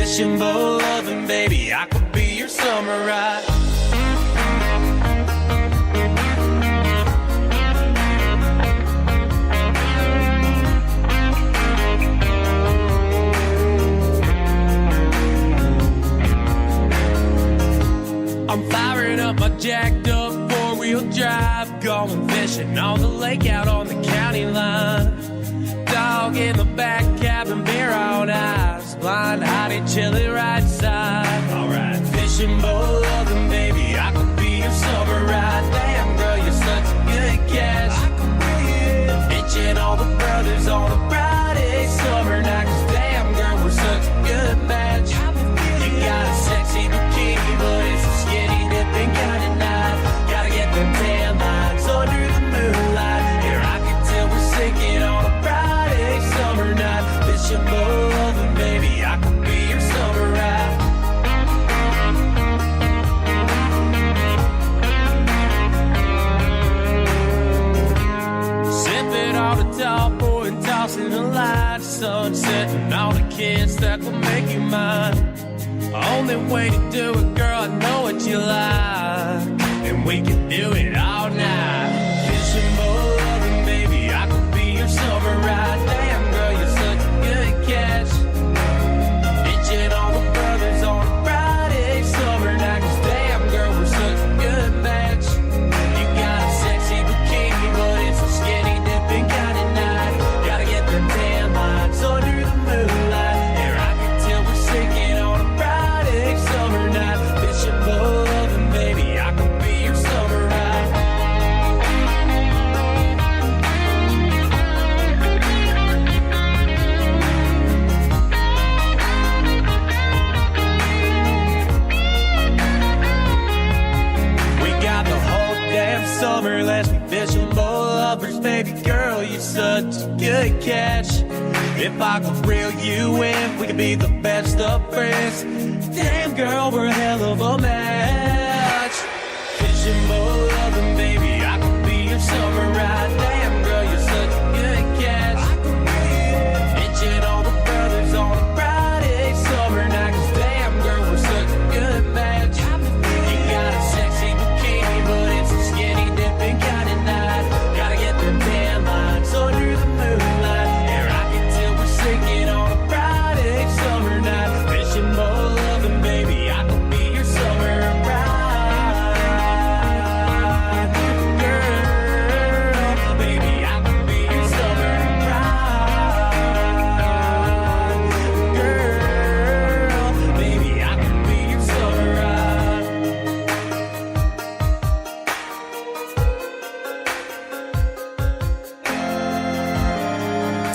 fishing bowl loving, baby, I could be your summer ride. I'm firing up my jacked up four-wheel drive, going fishing on the lake out on the county line. Dog in the back cabin, beer on ice, blind hottie chili right side. Alright, fishing bowl loving, baby, I could be your summer ride. Damn girl, you're such a good catch. I could be it. Bitching all the brothers on a Friday summer night, 'cause damn girl, we're such a good match. You got a sexy bikini, but it's a skinny dipping kind of night. Gotta get them tan lines under the moonlight. Here I can tell we're sinking on a Friday summer night. Fishing bowl loving, baby, I could be your summer ride. Sipping on the tall boy and tossing a light, sunsetting all the kids that will make you mine. Only way to do it, girl, I know what you like, and we can do it all night. Fishing bowl loving, baby, I could be your summer ride. Damn girl, you're such a good catch. Ditching all the brothers on a Friday summer night, 'cause damn girl, we're such a good match. You got a sexy bikini, but it's a skinny dipping kind of night. Gotta get them tan lines under the moonlight. Here I can tell we're sinking on a Friday summer night. Fishing bowl loving, baby, I could be your summer ride. We got the whole damn summer, let's be fishing bowl lovers, baby girl, you're such a good catch. If I could reel you in, we could be the best of friends. Damn girl, we're a hell of a match. Fishing bowl loving, baby, I could be your summer ride. Damn girl, you're such a good catch. Bitching all the brothers on a Friday summer night, 'cause damn girl, we're such a good match. You got a sexy bikini, but it's a skinny dipping kind of night. Gotta get them tan lines under the moonlight. Here I can tell we're sinking on a Friday summer night. Fishing bowl loving, baby, I could be your summer ride. Girl, baby, I could be your summer ride. Girl, baby, I could be your summer ride.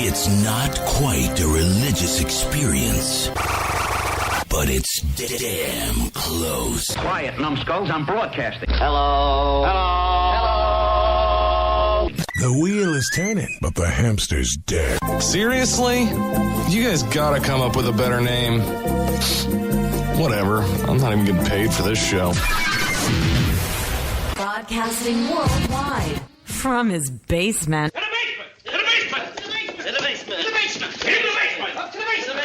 It's not quite a religious experience, but it's damn close. Quiet, numbskulls, I'm broadcasting. Hello. Hello. The wheel is turning, but the hamster's dead. Seriously? You guys gotta come up with a better name. Whatever. I'm not even getting paid for this show. Broadcasting worldwide from his basement. To the basement! To the basement! To the basement! To the basement! To the basement! To the basement! Up to the basement!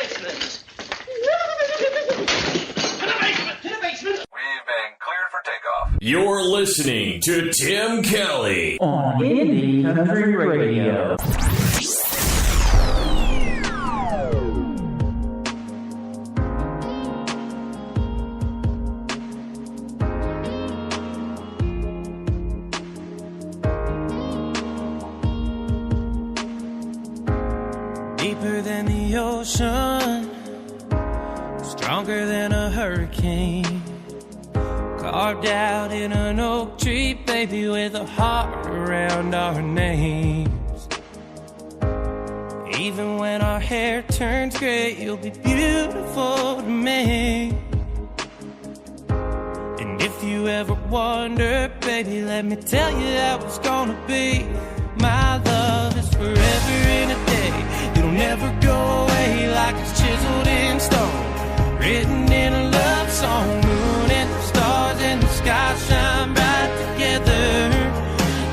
To the basement! To the basement! We've been cleared for takeoff. You're listening to Tim Kelly on Indie Country Radio. Deeper than the ocean, stronger than a hurricane. Carved out in an oak tree, baby, with a heart around our names. Even when our hair turns gray, you'll be beautiful to me. And if you ever wonder, baby, let me tell you how it's gonna be. My love is forever in a day. It'll never go away, like it's chiseled in stone, written in a love song. Moon and the stars and the sky shine bright together.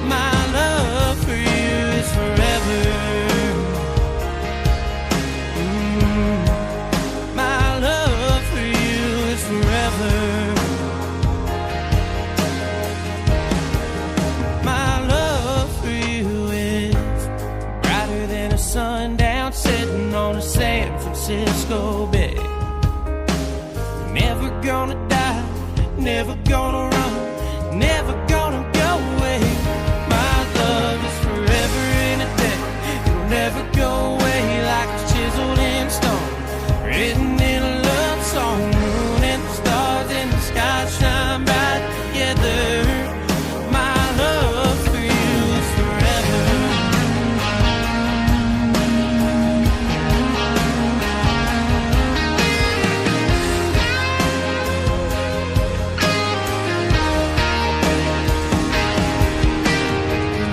My love for you is forever. My love Francisco Bay. Never gonna die, never gonna run, never gonna go away. My love is forever in a day. It'll never go away like it's chiseled in stone, written in a love song. Moon and the stars in the sky shine bright together. My love for you is forever.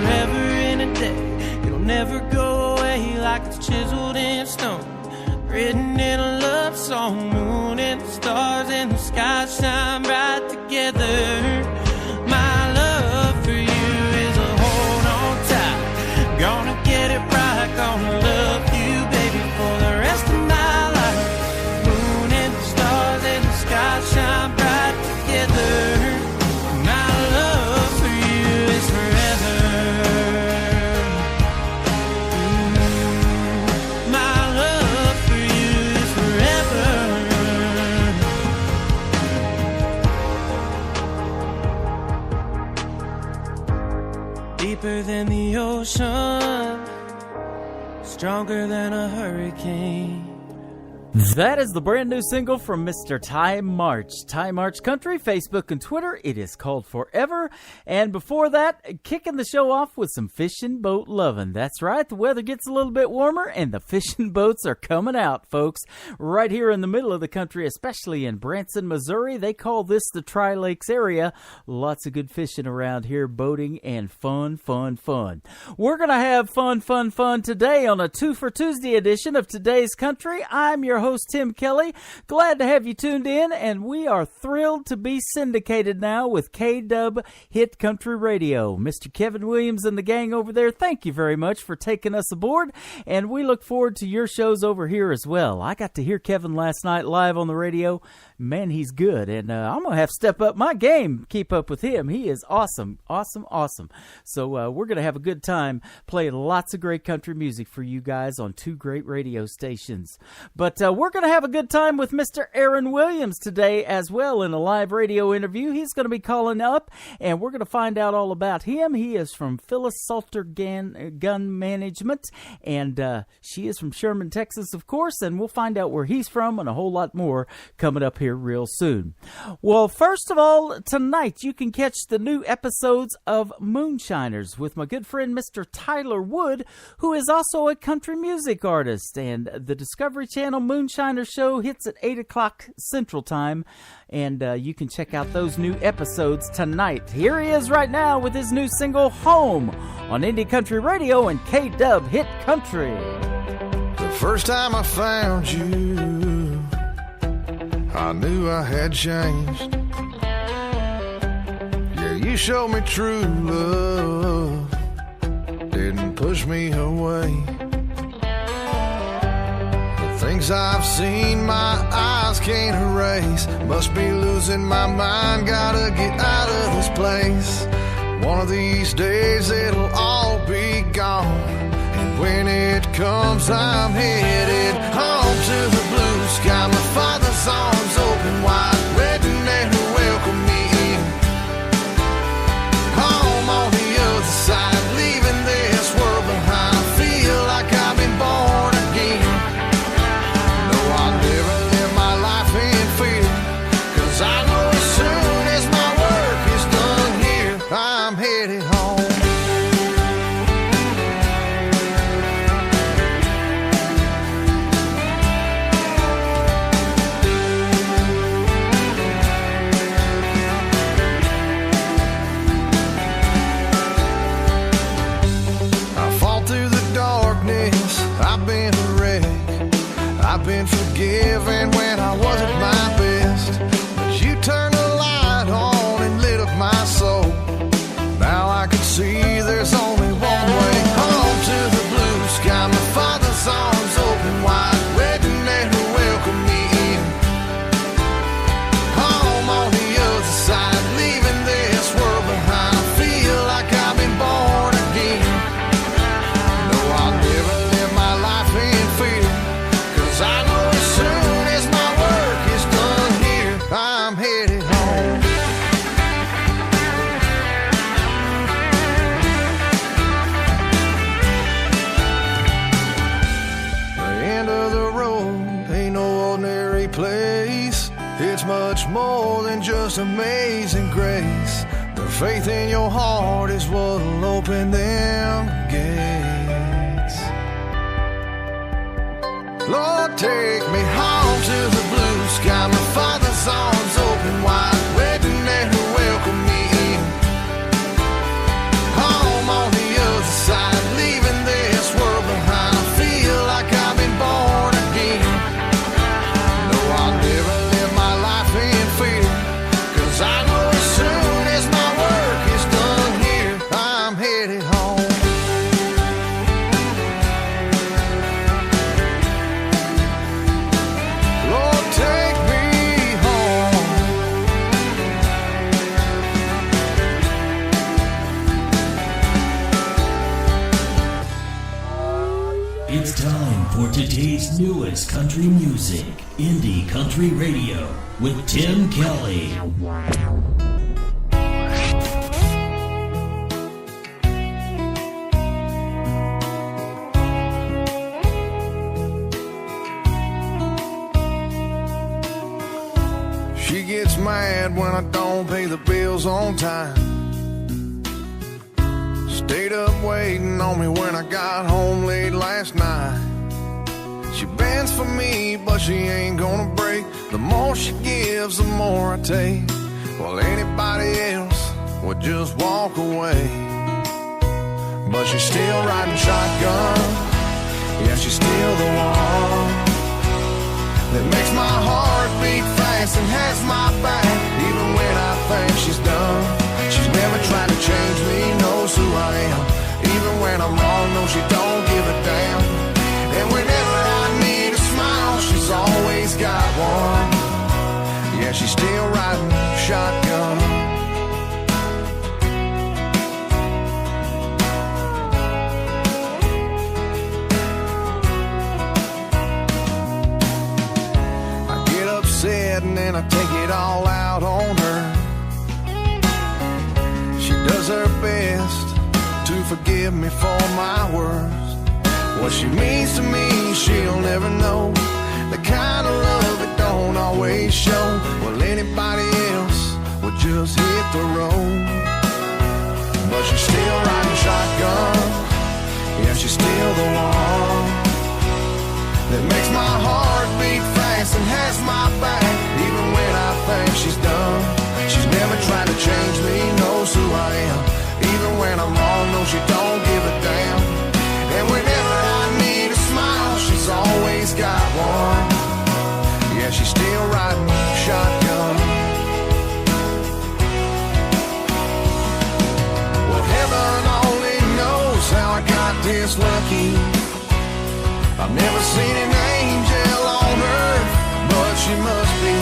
Forever in a day, it'll never go away like it's chiseled in stone, written in a love song. Moon and the stars in the sky shine bright together. My love for you is a hold on tight. Gonna get it right, gonna love you, baby, for the rest of my life. Moon and the stars in the sky shine bright together. My love for you is forever. My love for you is forever. Deeper than the ocean, stronger than a hurricane. That is the brand new single from Mr. Ty March. Ty March Country, Facebook and Twitter. It is called Forever. And before that, kicking the show off with some fishing boat lovin'. That's right, the weather gets a little bit warmer and the fishing boats are coming out, folks. Right here in the middle of the country, especially in Branson, Missouri. They call this the Tri-Lakes area. Lots of good fishing around here, boating and fun, fun, fun. We're going to have fun, fun, fun today on a 2 for Tuesday edition of Today's Country. I'm your host, Tim Kelly. Glad to have you tuned in, and we are thrilled to be syndicated now with K-Dub Hit Country Radio. Mr. Kevin Williams and the gang over there, thank you very much for taking us aboard, and we look forward to your shows over here as well. I got to hear Kevin last night live on the radio. Man, he's good, and I'm going to have to step up my game, keep up with him. He is awesome, awesome, awesome. So we're going to have a good time playing lots of great country music for you guys on 2 great radio stations. But we're going to have a good time with Mr. Aaron Williams today as well in a live radio interview. He's going to be calling up, and we're going to find out all about him. He is from Phyllis Salter Gun Management, and she is from Sherman, Texas, of course, and we'll find out where he's from and a whole lot more coming up here real soon. Well, first of all, tonight you can catch the new episodes of Moonshiners with my good friend Mr. Tyler Wood, who is also a country music artist, and the Discovery Channel Moonshiner Show hits at 8 o'clock Central Time, and you can check out those new episodes tonight. Here he is right now with his new single, Home, on Indie Country Radio and K-Dub Hit Country. The first time I found you, I knew I had changed. Yeah, you showed me true love, didn't push me away. Things I've seen my eyes can't erase. Must be losing my mind, gotta get out of this place. One of these days it'll all be gone, and when it comes I'm headed home to the blue sky. My father's arms open wide, waiting there to welcome me in. Home on the other side, leaving this world behind. Feel like I've been born again. I'll never live my life in fear, 'cause I know as soon as my work is done here, I'm headed home. I fought through the darkness, I've been a wreck. I've been forgiven when I wasn't my best, but you turned the light on and lit up my soul. Now I can see there's only one way home to the blue sky. My father's arms open wide, waiting there to welcome me in. Home on the other side, leaving this world behind. Feel like I've been born again. No, I'll never live my life in fear, 'cause I know more than just amazing grace. The faith in your heart is what'll open them gates. Lord, take me home to the blue sky. My Father's arms open wide, waiting there to welcome me in. Home on the other side, leaving this world behind. I feel like I've been born again. No, I'll never live my life in fear, 'cause I know as soon as my work is done here, I'm headed home. Lord, take me home. It's time for today's newest country music, Indie Country Radio, with Tim Kelly. She gets mad when I don't pay the bills on time. Stayed up waiting on me when I got home late last night. She bends for me, but she ain't gonna break. The more she gives, the more I take. While anybody else would just walk away. But she's still riding shotgun. Yeah, she's still the one that makes my heart beat fast and has my back, even when I think she's done. She's never tried to change me, knows who I am. Even when I'm wrong, no, she don't give a damn. And whenever I need a smile, she's always got one. Yeah, she's still riding shotgun. I get upset and then I take it all out on her. She does her best to forgive me for my worst. What she means to me, she'll never know. The kind of love that don't always show. Well, anybody else would just hit the road. But she's still riding shotgun. Yeah, she's still the one that makes my heart beat fast and has my back, even when I think she's done. She's never tried to change me, knows who I am. Even when I'm wrong, no, she don't give a damn. And whenever I need a smile, she's always got one. Yeah, she's still riding shotgun. Well, heaven only knows how I got this lucky. I've never seen an angel on earth, but she must be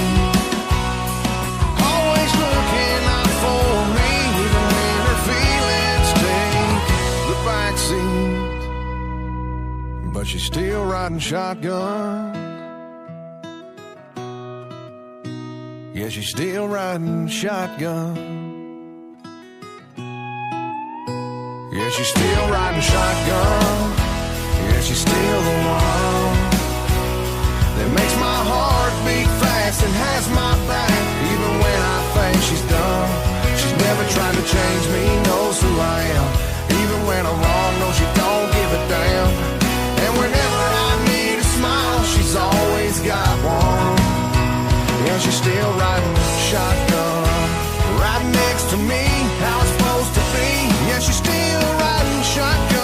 always looking out for me, even when her feelings take the backseat. But she's still riding shotgun. Yeah, she's still riding shotgun. Yeah, she's still riding shotgun. Yeah, she's still the one that makes my heart beat fast and has my back, even when I think she's done. She's never tried to change me, knows who I am. Even when I'm wrong, no, she don't give a damn. And whenever I need a smile, she's always got one. Yeah, she's still riding shotgun. Right next to me, how it's supposed to be. Yeah, she's still riding shotgun.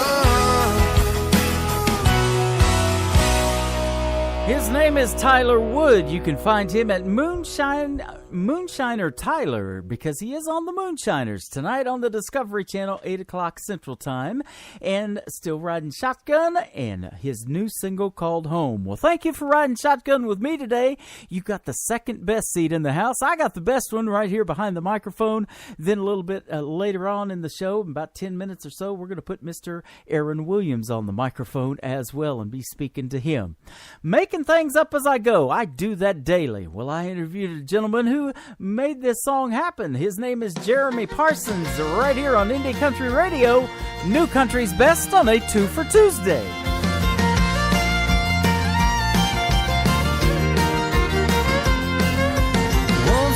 His name is Tyler Wood. You can find him at Moonshiner Tyler, because he is on the Moonshiners tonight on the Discovery Channel, 8 o'clock Central Time, and still riding shotgun, and his new single called Home. Well, thank you for riding shotgun with me today. You got the second best seat in the house. I got the best one right here behind the microphone. Then a little bit later on in the show, in about 10 minutes or so, we're going to put Mr. Aaron Williams on the microphone as well and be speaking to him. Making things up as I go. I do that daily. Well, I interviewed a gentleman who made this song happen. His name is Jeremy Parsons, right here on Indie Country Radio, New Country's Best on a 2 for Tuesday. One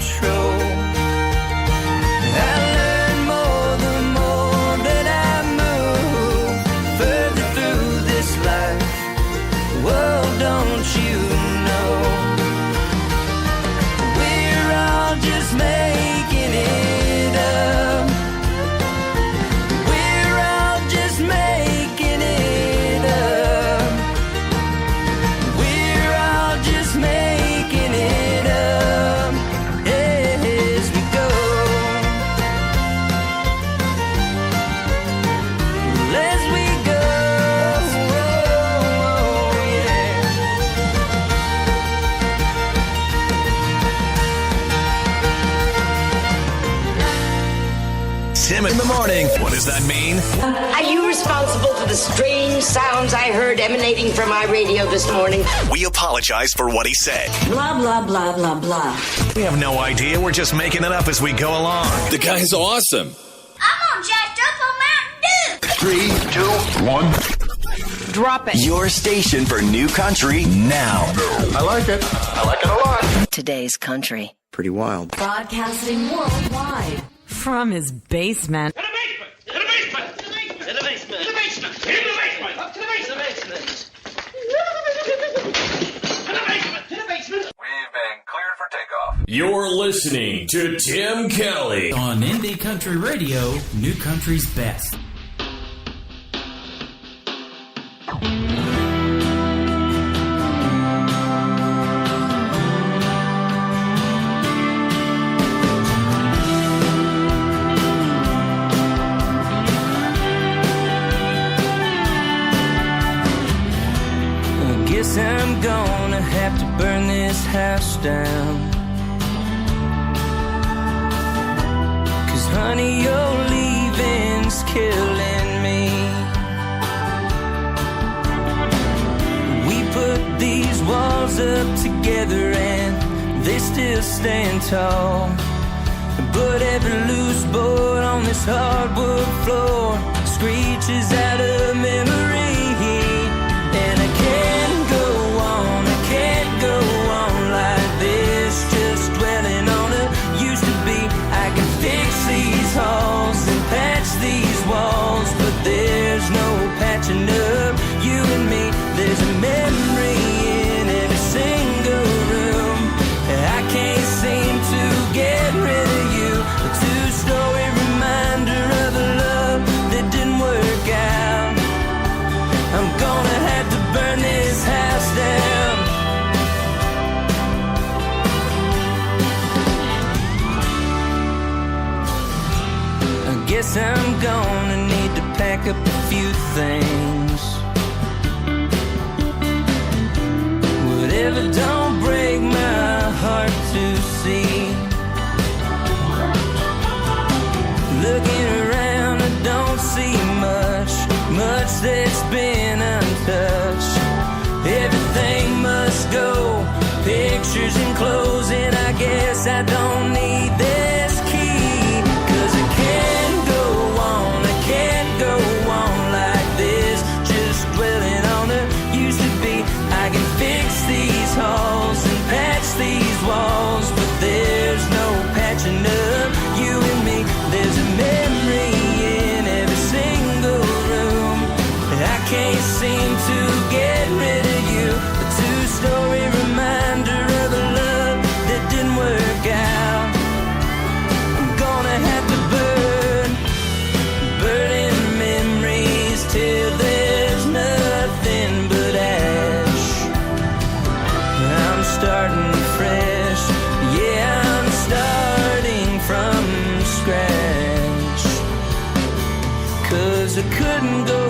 control. I learn more the more that I move further through this life. Well, don't you know we're all just making it up. We're all just making it up. We're all just making it up as we go. As we go, yeah. Tim in the morning. What does that mean? Are you responsible for the strange sounds I heard emanating from my radio this morning? We apologize for what he said. Blah, blah, blah, blah, blah. We have no idea. We're just making it up as we go along. The guy's awesome. I'm on jacked up on Mountain Dew. 3, 2, 1. Drop it. Your station for new country now. I like it. I like it a lot. Today's country. Pretty wild. Broadcasting worldwide from his basement. In the basement. In the basement. In the basement. In the basement. In the basement. Up to the basement. In the basement. In the basement. We've been cleared for takeoff. You're listening to Tim Kelly On Indie Country Radio, New Country's Best. I guess I'm gonna have to burn this house down. 'Cause honey, your leaving's killing me. We put these walls up together and they still stand tall. But every loose board on this hardwood floor screeches out of memory. And I can't go on like this, just dwelling on a used to be. I can fix these halls and patch these walls, but there's no patching up you and me. There's a memory in every single room. I can't seem to get rid of you. A two-story reminder of a love that didn't work out. I'm gonna have to burn this house down. I guess I'm gonna need to pack up a few things. Whatever don't break my heart to see. Looking around, I don't see much that's been untouched. Everything must go, pictures and clothes, and I guess I don't need this key. 'Cause I can't go on like this, just dwelling on it used to be. I can fix these halls and patch these walls, but there's no patching up you and me. There's a memory in every single room. I can't seem to get rid of you. A two-story reminder of a love that didn't work out. I'm gonna have to burning memories till there's nothing but ash. I'm starting fresh, yeah, I'm starting from scratch. 'Cause I couldn't go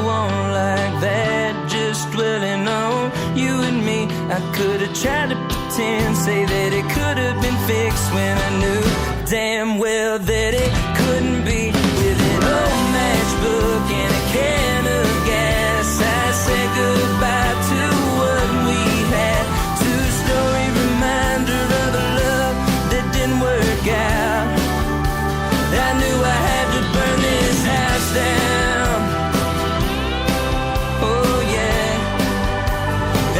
on like that, just dwelling on you and me. I could have tried to pretend, say that it could have been fixed when I knew damn well that it couldn't be. With an old matchbook and a can of gas, I said goodbye to what we had. Two-story reminder of a love that didn't work out. I knew I had to burn this house down. Oh yeah,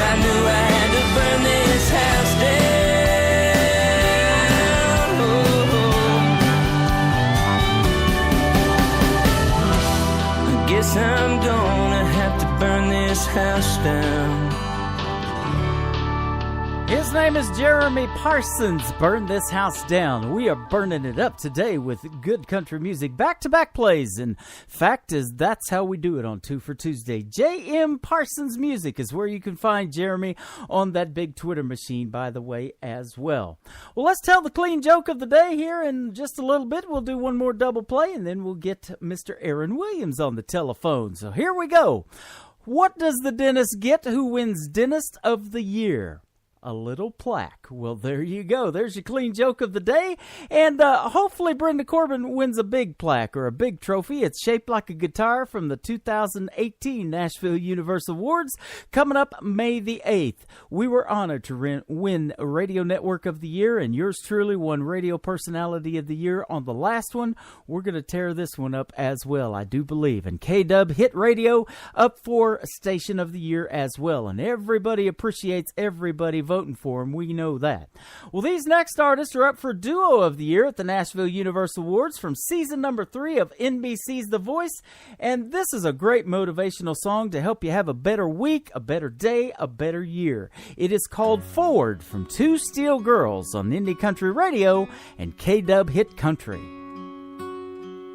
I knew I had to burn this house down. His name is Jeremy Parsons. Burn This House Down. We are burning it up today with good country music, back-to-back plays. And fact is, that's how we do it on 2 for Tuesday. J.M. Parsons Music is where you can find Jeremy on that big Twitter machine, by the way, as well. Well, let's tell the clean joke of the day here in just a little bit. We'll do one more double play, and then we'll get Mr. Aaron Williams on the telephone. So here we go. What does the dentist get who wins Dentist of the Year? A little plaque. Well, there you go. There's your clean joke of the day. And hopefully Brenda Corbin wins a big plaque or a big trophy. It's shaped like a guitar from the 2018 Nashville Universal Awards coming up May the 8th. We were honored to win Radio Network of the Year, and yours truly won Radio Personality of the Year on the last one. We're going to tear this one up as well, I do believe. And K-Dub Hit Radio up for Station of the Year as well. And everybody appreciates everybody voting for him. We know that. Well, these next artists are up for Duo of the Year at the Nashville Universal Awards from season number 3 of NBC's The Voice. And this is a great motivational song to help you have a better week, a better day, a better year. It is called Forward from Two Steel Girls on Indie Country Radio and K-Dub Hit Country.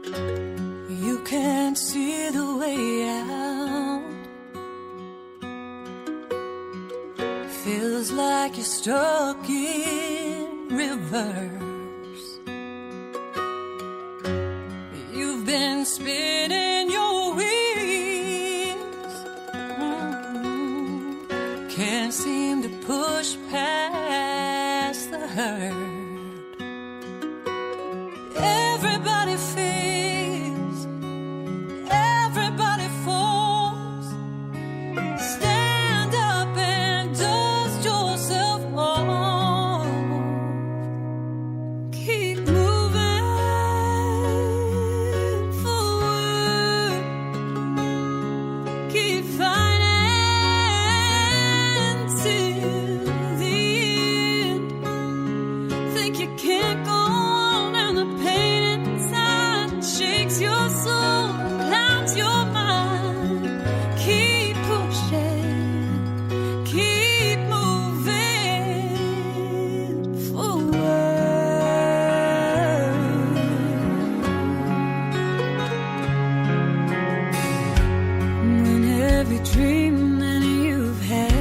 You can't see the way out. Feels like you're stuck in reverse. You've been spinning your wheels. Can't seem to push past the hurt. Everybody feels, everybody falls. Stand up and dust yourself off. Keep moving forward. Keep fighting till the end. Think you can't go on, and the pain inside shakes your soul, clouds your mind. Keep pushing, keep moving forward. When every dream that you've had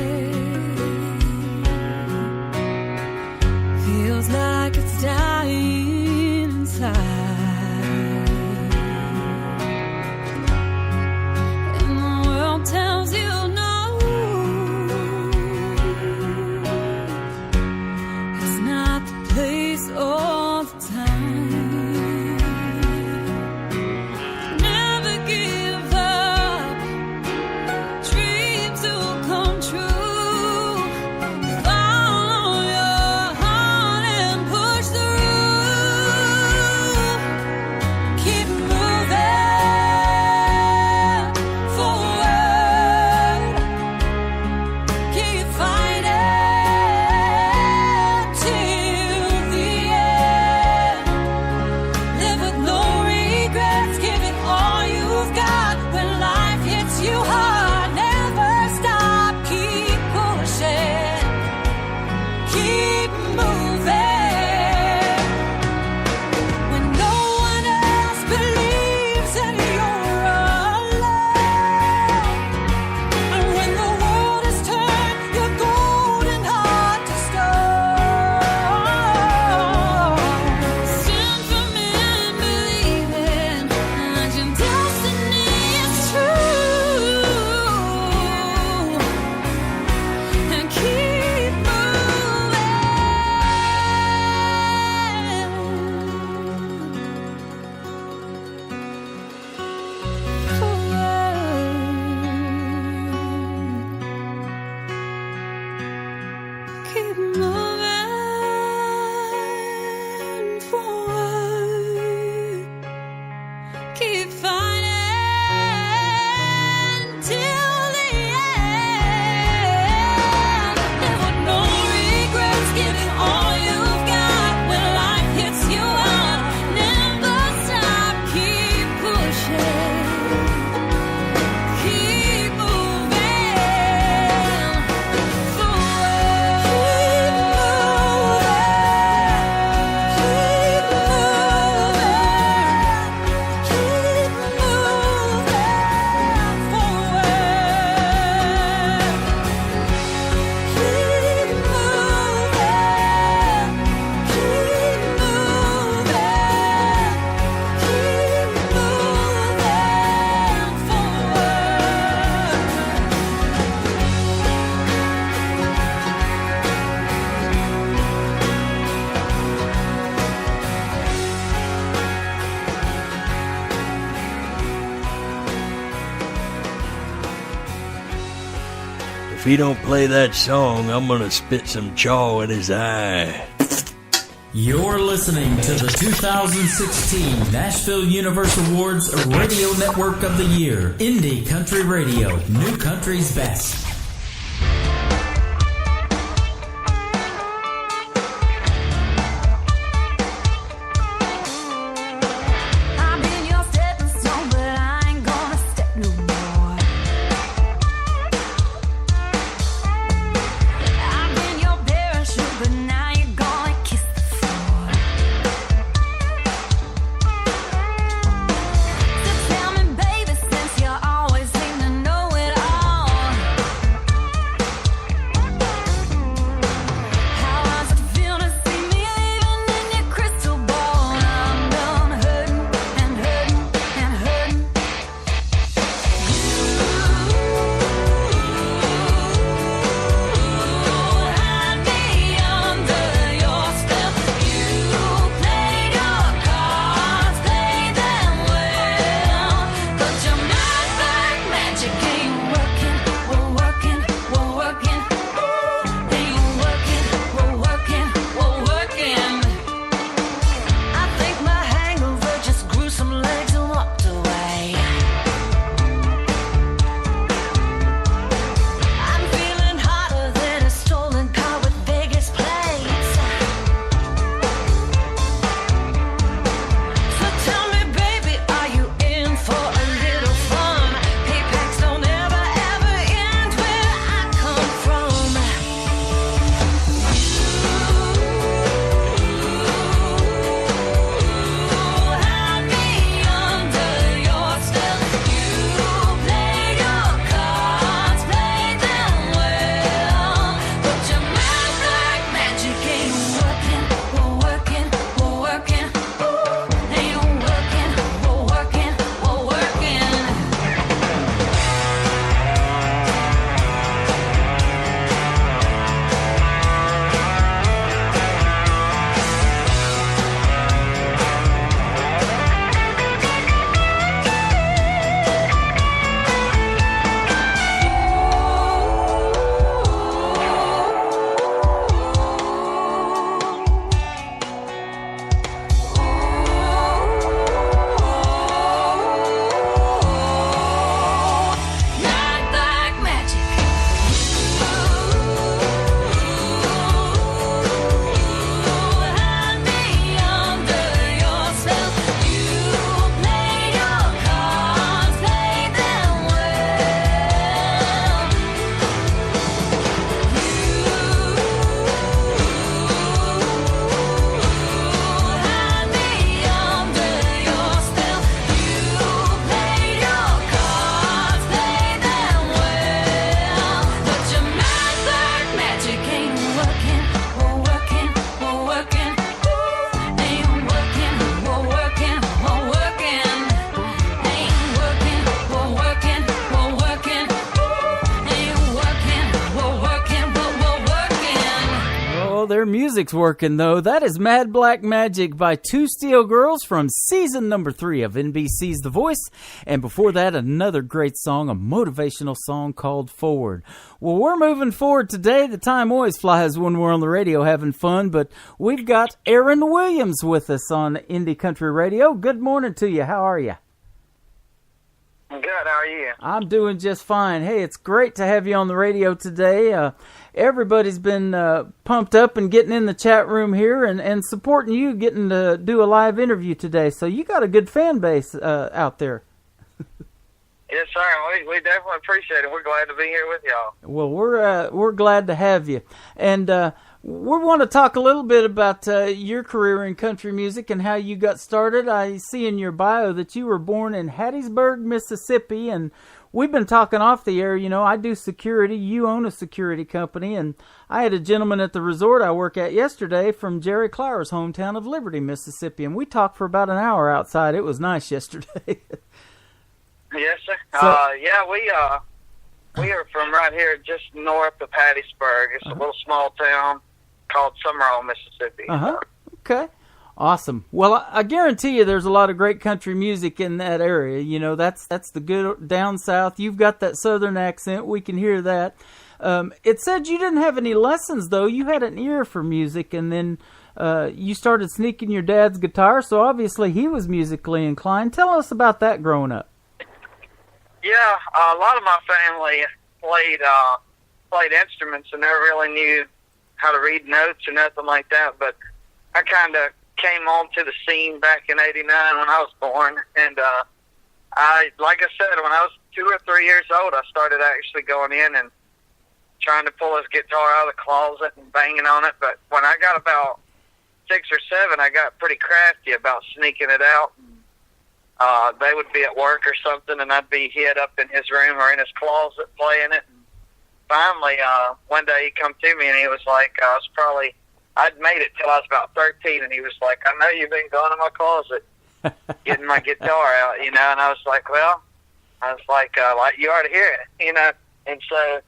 feels like it's dying inside, and the world tells you no, it's not the place all the time. Never give up, dreams will come true. Follow your heart and push through. Keep moving forward. Keep fighting till the end. Live with no regrets. Give it all you've got when life hits you hard. Never stop. Keep pushing. Keep moving. When no one else believes that you're alone, and when the world has turned your golden heart to stone, stand firm in believing that your destiny is true, and keep moving forward. Keep fighting till the end. Live with no regrets. Give it all you've got when life hits you hard. Never stop. Keep pushing. Keep moving forward. Keep he don't play that song, I'm gonna spit some chaw in his eye. You're listening to the 2016 Nashville Universe Awards Radio Network of the Year, Indie Country Radio, New Country's Best. Their music's working, though. That is Mad Black Magic by Two Steel Girls from season number 3 of NBC's The Voice. And before that, another great song, a motivational song called Forward. Well, we're moving forward today. The time always flies when we're on the radio having fun, but we've got Aaron Williams with us on Indie Country Radio. Good morning to you. How are you? I'm good. How are you? I'm doing just fine. Hey, it's great to have you on the radio today. Everybody's been pumped up and getting in the chat room here and supporting you, getting to do a live interview today. So you got a good fan base out there. Yes, sir. We definitely appreciate it. We're glad to be here with y'all. Well, we're glad to have you. And we want to talk a little bit about your career in country music and how you got started. I see in your bio that you were born in Hattiesburg, Mississippi, and we've been talking off the air. You know, I do security. You own a security company, and I had a gentleman at the resort I work at yesterday from Jerry Clower's hometown of Liberty, Mississippi, and we talked for about an hour outside. It was nice yesterday. Yes, sir. So, we are from right here just north of Hattiesburg. It's a little small town called Summerall, Mississippi. Okay. Awesome. Well, I guarantee you there's a lot of great country music in that area. You know, that's the good down south. You've got that southern accent. We can hear that. It said you didn't have any lessons, though. You had an ear for music, and then you started sneaking your dad's guitar, so obviously he was musically inclined. Tell us about that growing up. Yeah, a lot of my family played instruments and never really knew how to read notes or nothing like that, but I kind of came onto the scene back in '89 when I was born, and like I said, when I was 2 or 3 years old, I started actually going in and trying to pull his guitar out of the closet and banging on it, but when I got about 6 or 7, I got pretty crafty about sneaking it out. They would be at work or something, and I'd be hid up in his room or in his closet playing it. And finally, one day he come to me and he was like, I'd made it till I was about 13, and he was like, I know you've been going in my closet getting my guitar out, you know, and I was like, well, you ought to hear it, you know. And so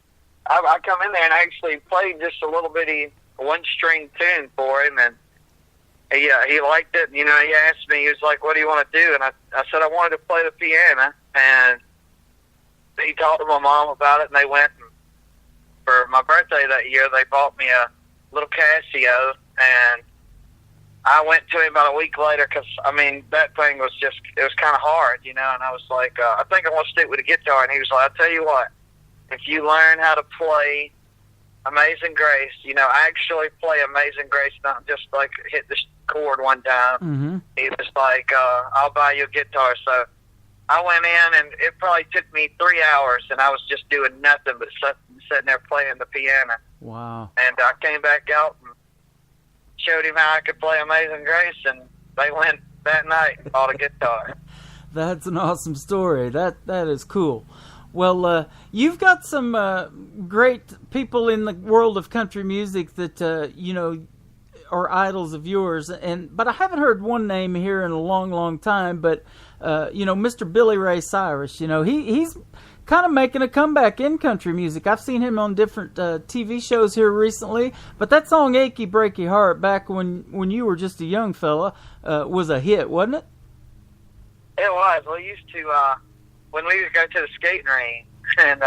I come in there and I actually played just a little bitty one-string tune for him, and he liked it. You know, he asked me, he was like, what do you want to do? And I said I wanted to play the piano, and he talked to my mom about it, and they went, and for my birthday that year, they bought me a little Casio, and I went to him about a week later because, I mean, that thing was just, it was kind of hard, you know, and I was like, I think I want to stick with the guitar. And he was like, I'll tell you what, if you learn how to play Amazing Grace, you know, actually play Amazing Grace, not just like hit the chord one time. Mm-hmm. He was like, I'll buy you a guitar. So I went in, and it probably took me 3 hours, and I was just doing nothing but sitting there playing the piano. Wow. And I came back out and showed him how I could play Amazing Grace, and they went that night and bought a guitar. That's an awesome story. That is cool. Well, you've got some great people in the world of country music that you know are idols of yours, but I haven't heard one name here in a long, long time. But you know, Mr. Billy Ray Cyrus. You know, he's kind of making a comeback in country music. I've seen him on different TV shows here recently. But that song "Achy Breaky Heart," back when you were just a young fella, was a hit, wasn't it? It was. We used to. When we would go to the skating ring and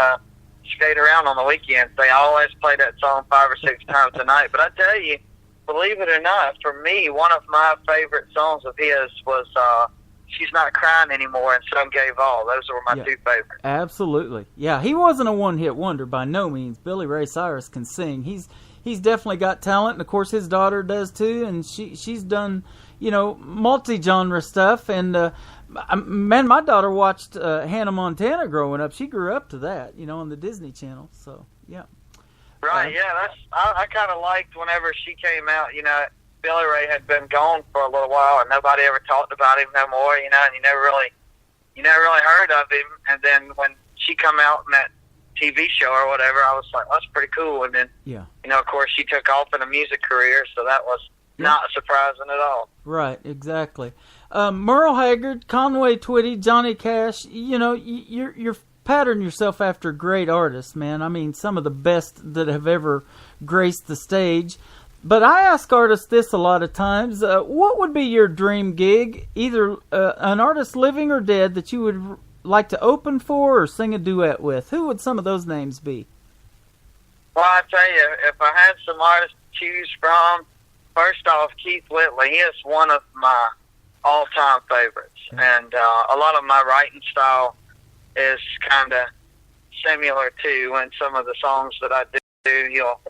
skate around on the weekends, they always play that song 5 or 6 times a night. But I tell you, believe it or not, for me, one of my favorite songs of his was She's Not Crying Anymore and Some Gave All. Those were my 2 favorites. Absolutely. Yeah, he wasn't a one-hit wonder by no means. Billy Ray Cyrus can sing. He's definitely got talent, and of course his daughter does too, and she's done, you know, multi-genre stuff. And man, my daughter watched Hannah Montana growing up. She grew up to that, you know, on the Disney Channel. So, yeah. Right, yeah. I kind of liked whenever she came out, you know, Billy Ray had been gone for a little while, and nobody ever talked about him no more, you know, and you never really heard of him. And then when she come out in that TV show or whatever, I was like, well, that's pretty cool. And then, you know, of course, she took off in a music career, so that was not surprising at all. Right, exactly. Merle Haggard, Conway Twitty, Johnny Cash, you know, you're pattern yourself after great artists, man. I mean, some of the best that have ever graced the stage. But I ask artists this a lot of times, what would be your dream gig, either an artist living or dead that you would like to open for or sing a duet with? Who would some of those names be? Well, I tell you, if I had some artists to choose from, first off, Keith Whitley. He is one of my all-time favorites. And a lot of my writing style is kind of similar to, in some of the songs that I do, you'll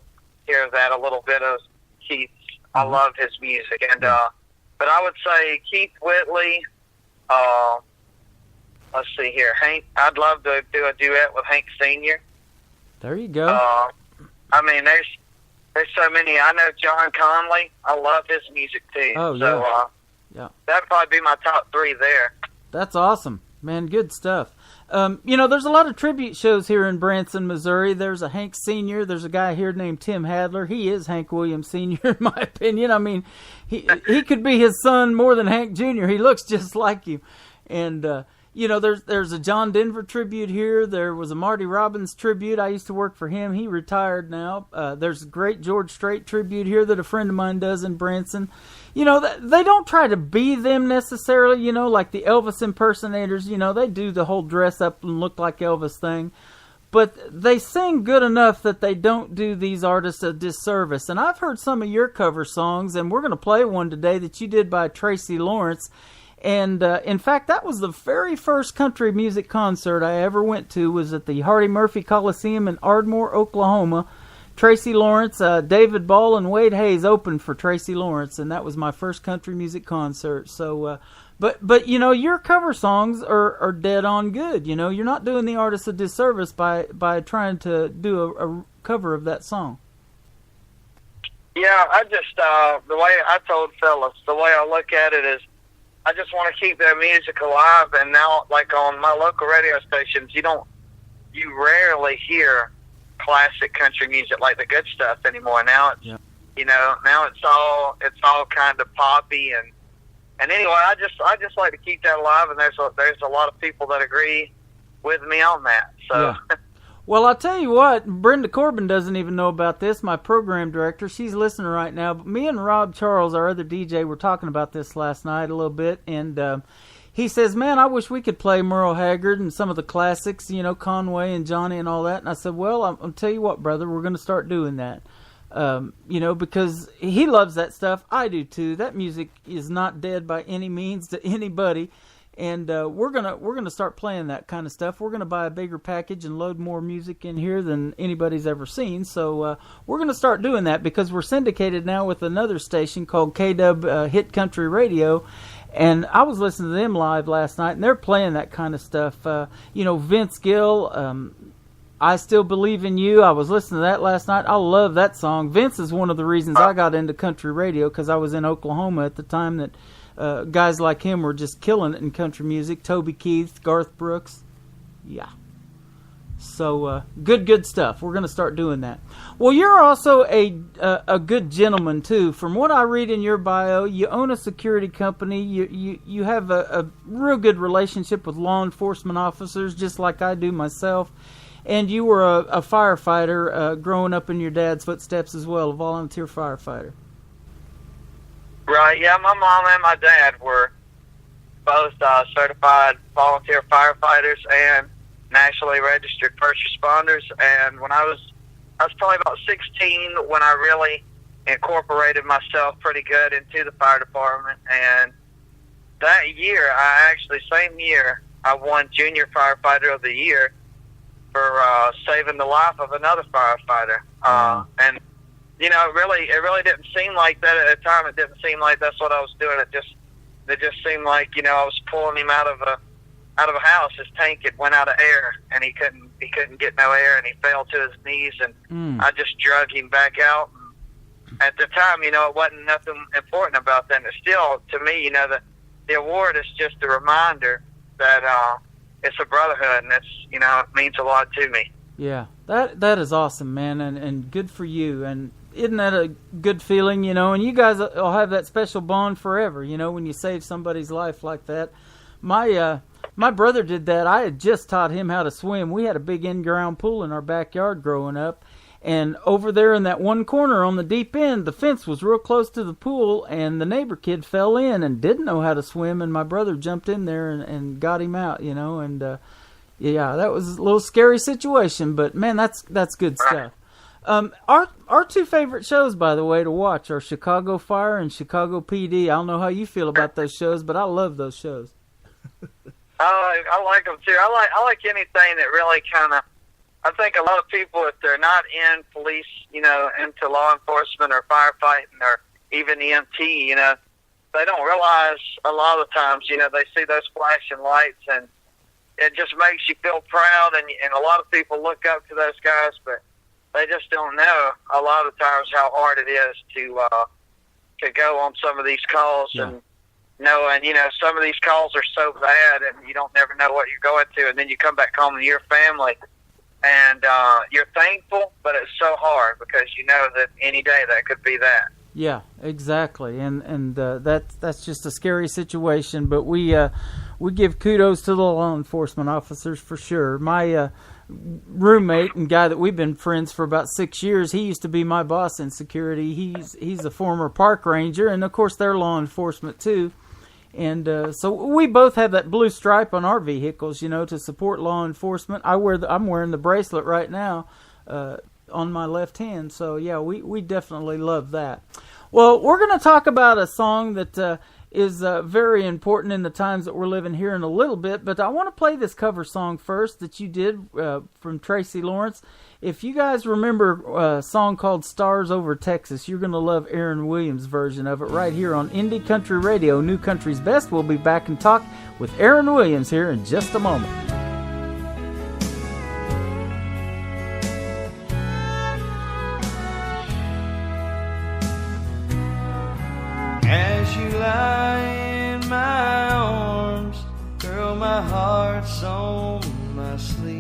hear that a little bit of Keith's. I love his music. And but I would say Keith Whitley, let's see here, Hank. I'd love to do a duet with Hank Sr. There you go. I mean, there's so many. I know John Conley. I love his music too. Oh, so, yeah. That'd probably be my top 3 there. That's awesome, man. Good stuff. You know, there's a lot of tribute shows here in Branson, Missouri. There's a Hank Sr. There's a guy here named Tim Hadler. He is Hank Williams Sr. in my opinion. I mean, he could be his son more than Hank Jr. He looks just like you. And, you know, there's a John Denver tribute here. There was a Marty Robbins tribute. I used to work for him. He retired now. There's a great George Strait tribute here that a friend of mine does in Branson. You know, they don't try to be them necessarily, you know, like the Elvis impersonators. You know, they do the whole dress up and look like Elvis thing. but they sing good enough that they don't do these artists a disservice. And I've heard some of your cover songs, and we're going to play one today that you did by Tracy Lawrence. And in fact, that was the very first country music concert I ever went to, was at the Hardy Murphy Coliseum in Ardmore, Oklahoma. Tracy Lawrence, David Ball, and Wade Hayes opened for Tracy Lawrence, and that was my first country music concert. So, but you know, your cover songs are dead on good. You know, you're not doing the artist a disservice by trying to do a cover of that song. Yeah, I just the way I told fellas, the way I look at it is, I just want to keep their music alive. And now, like on my local radio stations, you rarely hear classic country music like the good stuff anymore. Now it's now it's all kind of poppy and anyway, I just like to keep that alive, and there's a lot of people that agree with me on that. So yeah. Well, I'll tell you what, Brenda Corbin doesn't even know about this, my program director. She's listening right now. But me and Rob Charles, our other DJ, were talking about this last night a little bit, and he says, man, I wish we could play Merle Haggard and some of the classics, you know, Conway and Johnny and all that. And I said, well, I'll tell you what, brother, we're going to start doing that. You know, because he loves that stuff. I do too. That music is not dead by any means to anybody. And we're gonna start playing that kind of stuff. We're gonna buy a bigger package and load more music in here than anybody's ever seen. So we're gonna start doing that because we're syndicated now with another station called KW Hit Country Radio. And I was listening to them live last night, and they're playing that kind of stuff. You know, Vince Gill, I Still Believe in You. I was listening to that last night. I love that song. Vince is one of the reasons I got into country radio, because I was in Oklahoma at the time that guys like him were just killing it in country music. Toby Keith, Garth Brooks. Yeah. So good stuff. We're going to start doing that. Well, you're also a good gentleman too. From what I read in your bio, you own a security company. You have a real good relationship with law enforcement officers, just like I do myself. And you were a firefighter growing up in your dad's footsteps as well, a volunteer firefighter. Right, yeah, my mom and my dad were both certified volunteer firefighters and nationally registered first responders. And when I was probably about 16 when I really incorporated myself pretty good into the fire department. And that year, same year, I won Junior Firefighter of the Year for saving the life of another firefighter. And you know, it really didn't seem like that at the time. It didn't seem like that's what I was doing. It just seemed like, you know, I was pulling him out of a house. His tank had went out of air, and he couldn't get no air, and he fell to his knees, and I just drug him back out. At the time, you know, it wasn't nothing important about that. And it's still, to me, you know, the award is just a reminder that it's a brotherhood, and it's, you know, it means a lot to me. Yeah, that is awesome, man, and good for you. And isn't that a good feeling, you know? And you guys will have that special bond forever, you know, when you save somebody's life like that. My brother did that. I had just taught him how to swim. We had a big in-ground pool in our backyard growing up. And over there in that one corner on the deep end, the fence was real close to the pool, and the neighbor kid fell in and didn't know how to swim, and my brother jumped in there and got him out, you know. And, yeah, that was a little scary situation, but, man, that's good stuff. Our two favorite shows, by the way, to watch are Chicago Fire and Chicago PD. I don't know how you feel about those shows, but I love those shows. I like them too. I like anything that really kind of. I think a lot of people, if they're not in police, you know, into law enforcement or firefighting or even EMT, you know, they don't realize a lot of times, you know, they see those flashing lights and it just makes you feel proud. And a lot of people look up to those guys, but they just don't know a lot of times how hard it is to go on some of these calls. Yeah. And knowing, you know, some of these calls are so bad and you don't never know what you're going to, and then you come back home to your family and you're thankful, but it's so hard because you know that any day that could be that. Yeah, exactly, and that's just a scary situation. But we give kudos to the law enforcement officers for sure. My roommate and guy that we've been friends for about 6 years, he used to be my boss in security. He's a former park ranger, and of course they're law enforcement too. And so we both have that blue stripe on our vehicles, to support law enforcement. I'm wearing the bracelet right now on my left hand. So, yeah, we definitely love that. Well, we're going to talk about a song that is very important in the times that we're living here in a little bit. But I want to play this cover song first that you did from Tracy Lawrence. If you guys remember a song called Stars Over Texas, you're going to love Aaron Williams' version of it right here on Indie Country Radio, New Country's Best. We'll be back and talk with Aaron Williams here in just a moment. As you lie in my arms, girl, my heart's on my sleeve.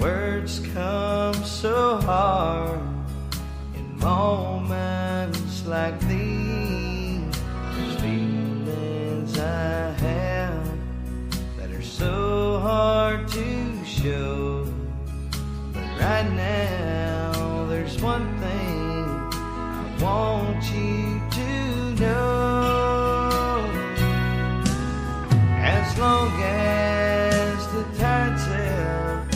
Words come so hard in moments like these. There's feelings I have that are so hard to show. But right now, there's one thing I want you to know. As long as the tide's out,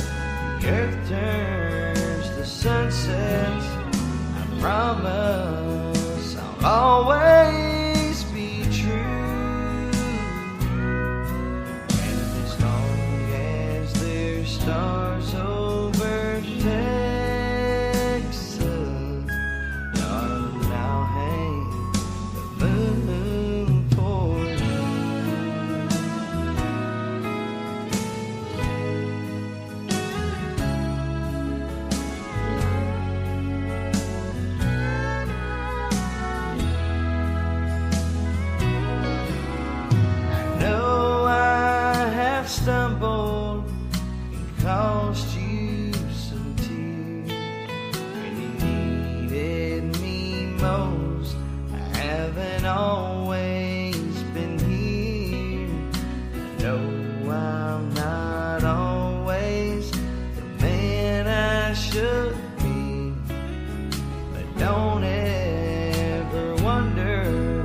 the earth turns to sunsets, I promise I'll always be true. And as long as there's stars over Texas, darling, I'll hang the moon for you. I know I have stumbled and caused you some tears. When you needed me most, I haven't always been here. I know I'm not always the man I should be, but don't ever wonder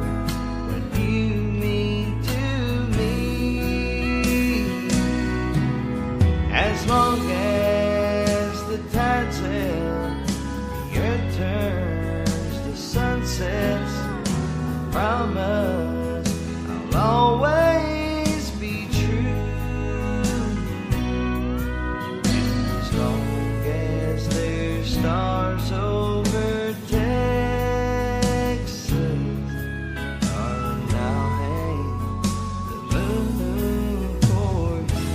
what you mean to me. As long as the tide's out, the earth turns to sunsets, I promise I'll always be true. And as long as there's stars over Texas, darling, I'll hang the moon for you.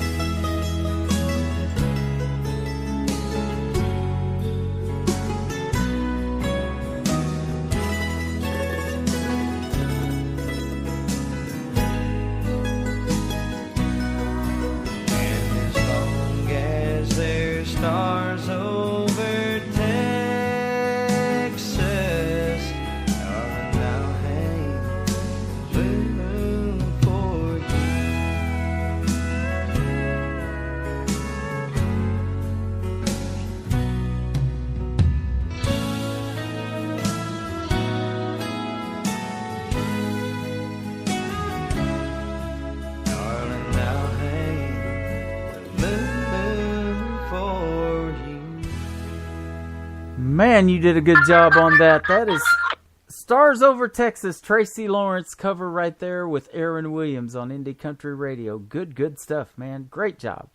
And as long as there's stars over Texas, darling, I'll hang the moon for you. Darling, I'll hang the moon for you. Man, you did a good job on that. That is Stars Over Texas, Tracy Lawrence cover right there with Aaron Williams on Indie Country Radio. Good stuff, man. Great job.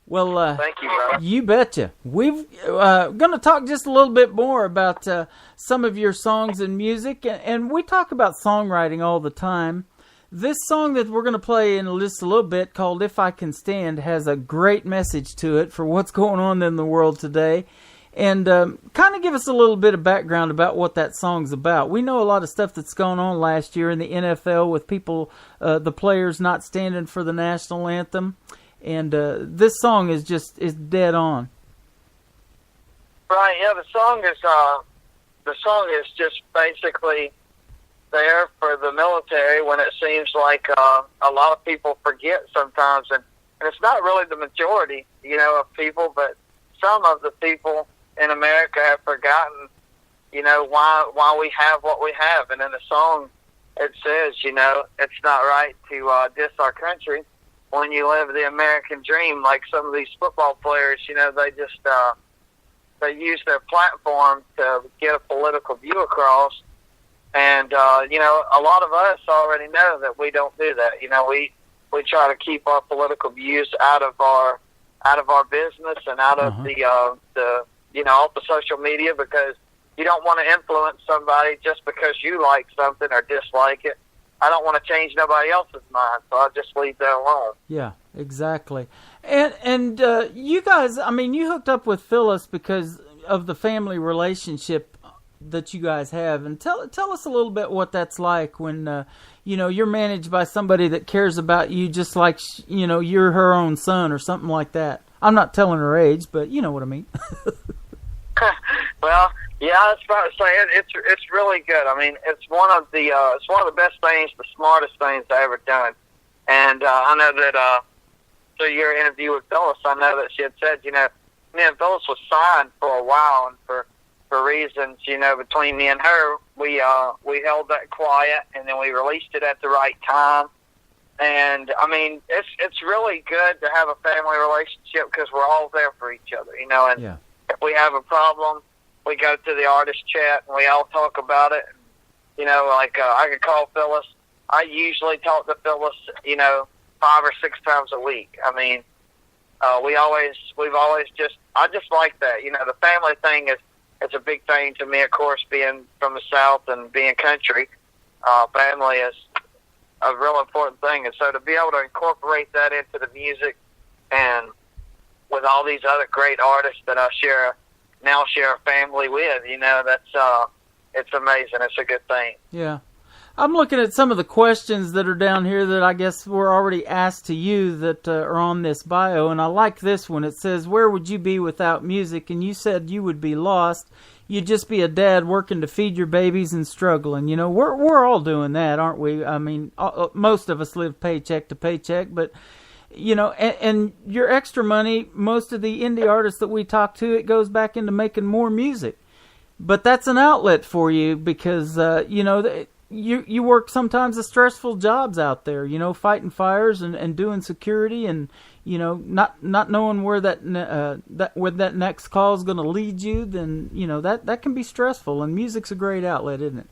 Well, Thank you, brother. you betcha. We've going to talk just a little bit more about some of your songs and music, and we talk about songwriting all the time. This song that we're going to play in just a little bit, called If I Can Stand, has a great message to it for what's going on in the world today. And kind of give us a little bit of background about what that song's about. We know a lot of stuff that's gone on last year in the NFL with people, the players not standing for the national anthem. And this song is dead on. Right, yeah, the song is just basically there for the military when it seems like a lot of people forget sometimes, and it's not really the majority, of people, but some of the people in America have forgotten, why we have what we have. And in the song, it says, you know, it's not right to diss our country when you live the American dream. Like some of these football players, you know, they just they use their platform to get a political view across. And, you know, a lot of us already know that we don't do that. You know, we try to keep our political views out of our business and out of the you know, off the social media, because you don't want to influence somebody just because you like something or dislike it. I don't want to change nobody else's mind, so I'll just leave that alone. Yeah, exactly. And you guys, I mean, you hooked up with Phyllis because of the family relationship that you guys have, and tell us a little bit what that's like when you know, you're managed by somebody that cares about you just like you know, you're her own son or something like that. I'm not telling her age, but you know what I mean. Well, yeah, I was about to say it's really good. I mean, it's one of the best things, the smartest things I ever done. And I know that through your interview with Phyllis, I know that she had said, you know, me and Phyllis was signed for a while, and for reasons, you know, between me and her, we held that quiet, and then we released it at the right time. And I mean, it's really good to have a family relationship because we're all there for each other, you know. And if we have a problem, we go to the artist chat and we all talk about it. You know, like I could call Phyllis. I usually talk to Phyllis, you know, 5 or 6 times a week. I mean, I just like that. You know, the family thing is a big thing to me. Of course, being from the South and being country, family is a real important thing. And so to be able to incorporate that into the music, and with all these other great artists that I share a family with, you know, that's it's amazing. It's a good thing. Yeah. I'm looking at some of the questions that are down here that I guess were already asked to you that are on this bio, and I like this one. It says, where would you be without music? And you said you would be lost. You'd just be a dad working to feed your babies and struggling. You know, we're all doing that, aren't we? I mean, most of us live paycheck to paycheck, but you know, and your extra money, most of the indie artists that we talk to, it goes back into making more music. But that's an outlet for you because, you know, you work sometimes the stressful jobs out there, you know, fighting fires and doing security and, you know, not knowing where where that next call is going to lead you, then, you know, that can be stressful, and music's a great outlet, isn't it?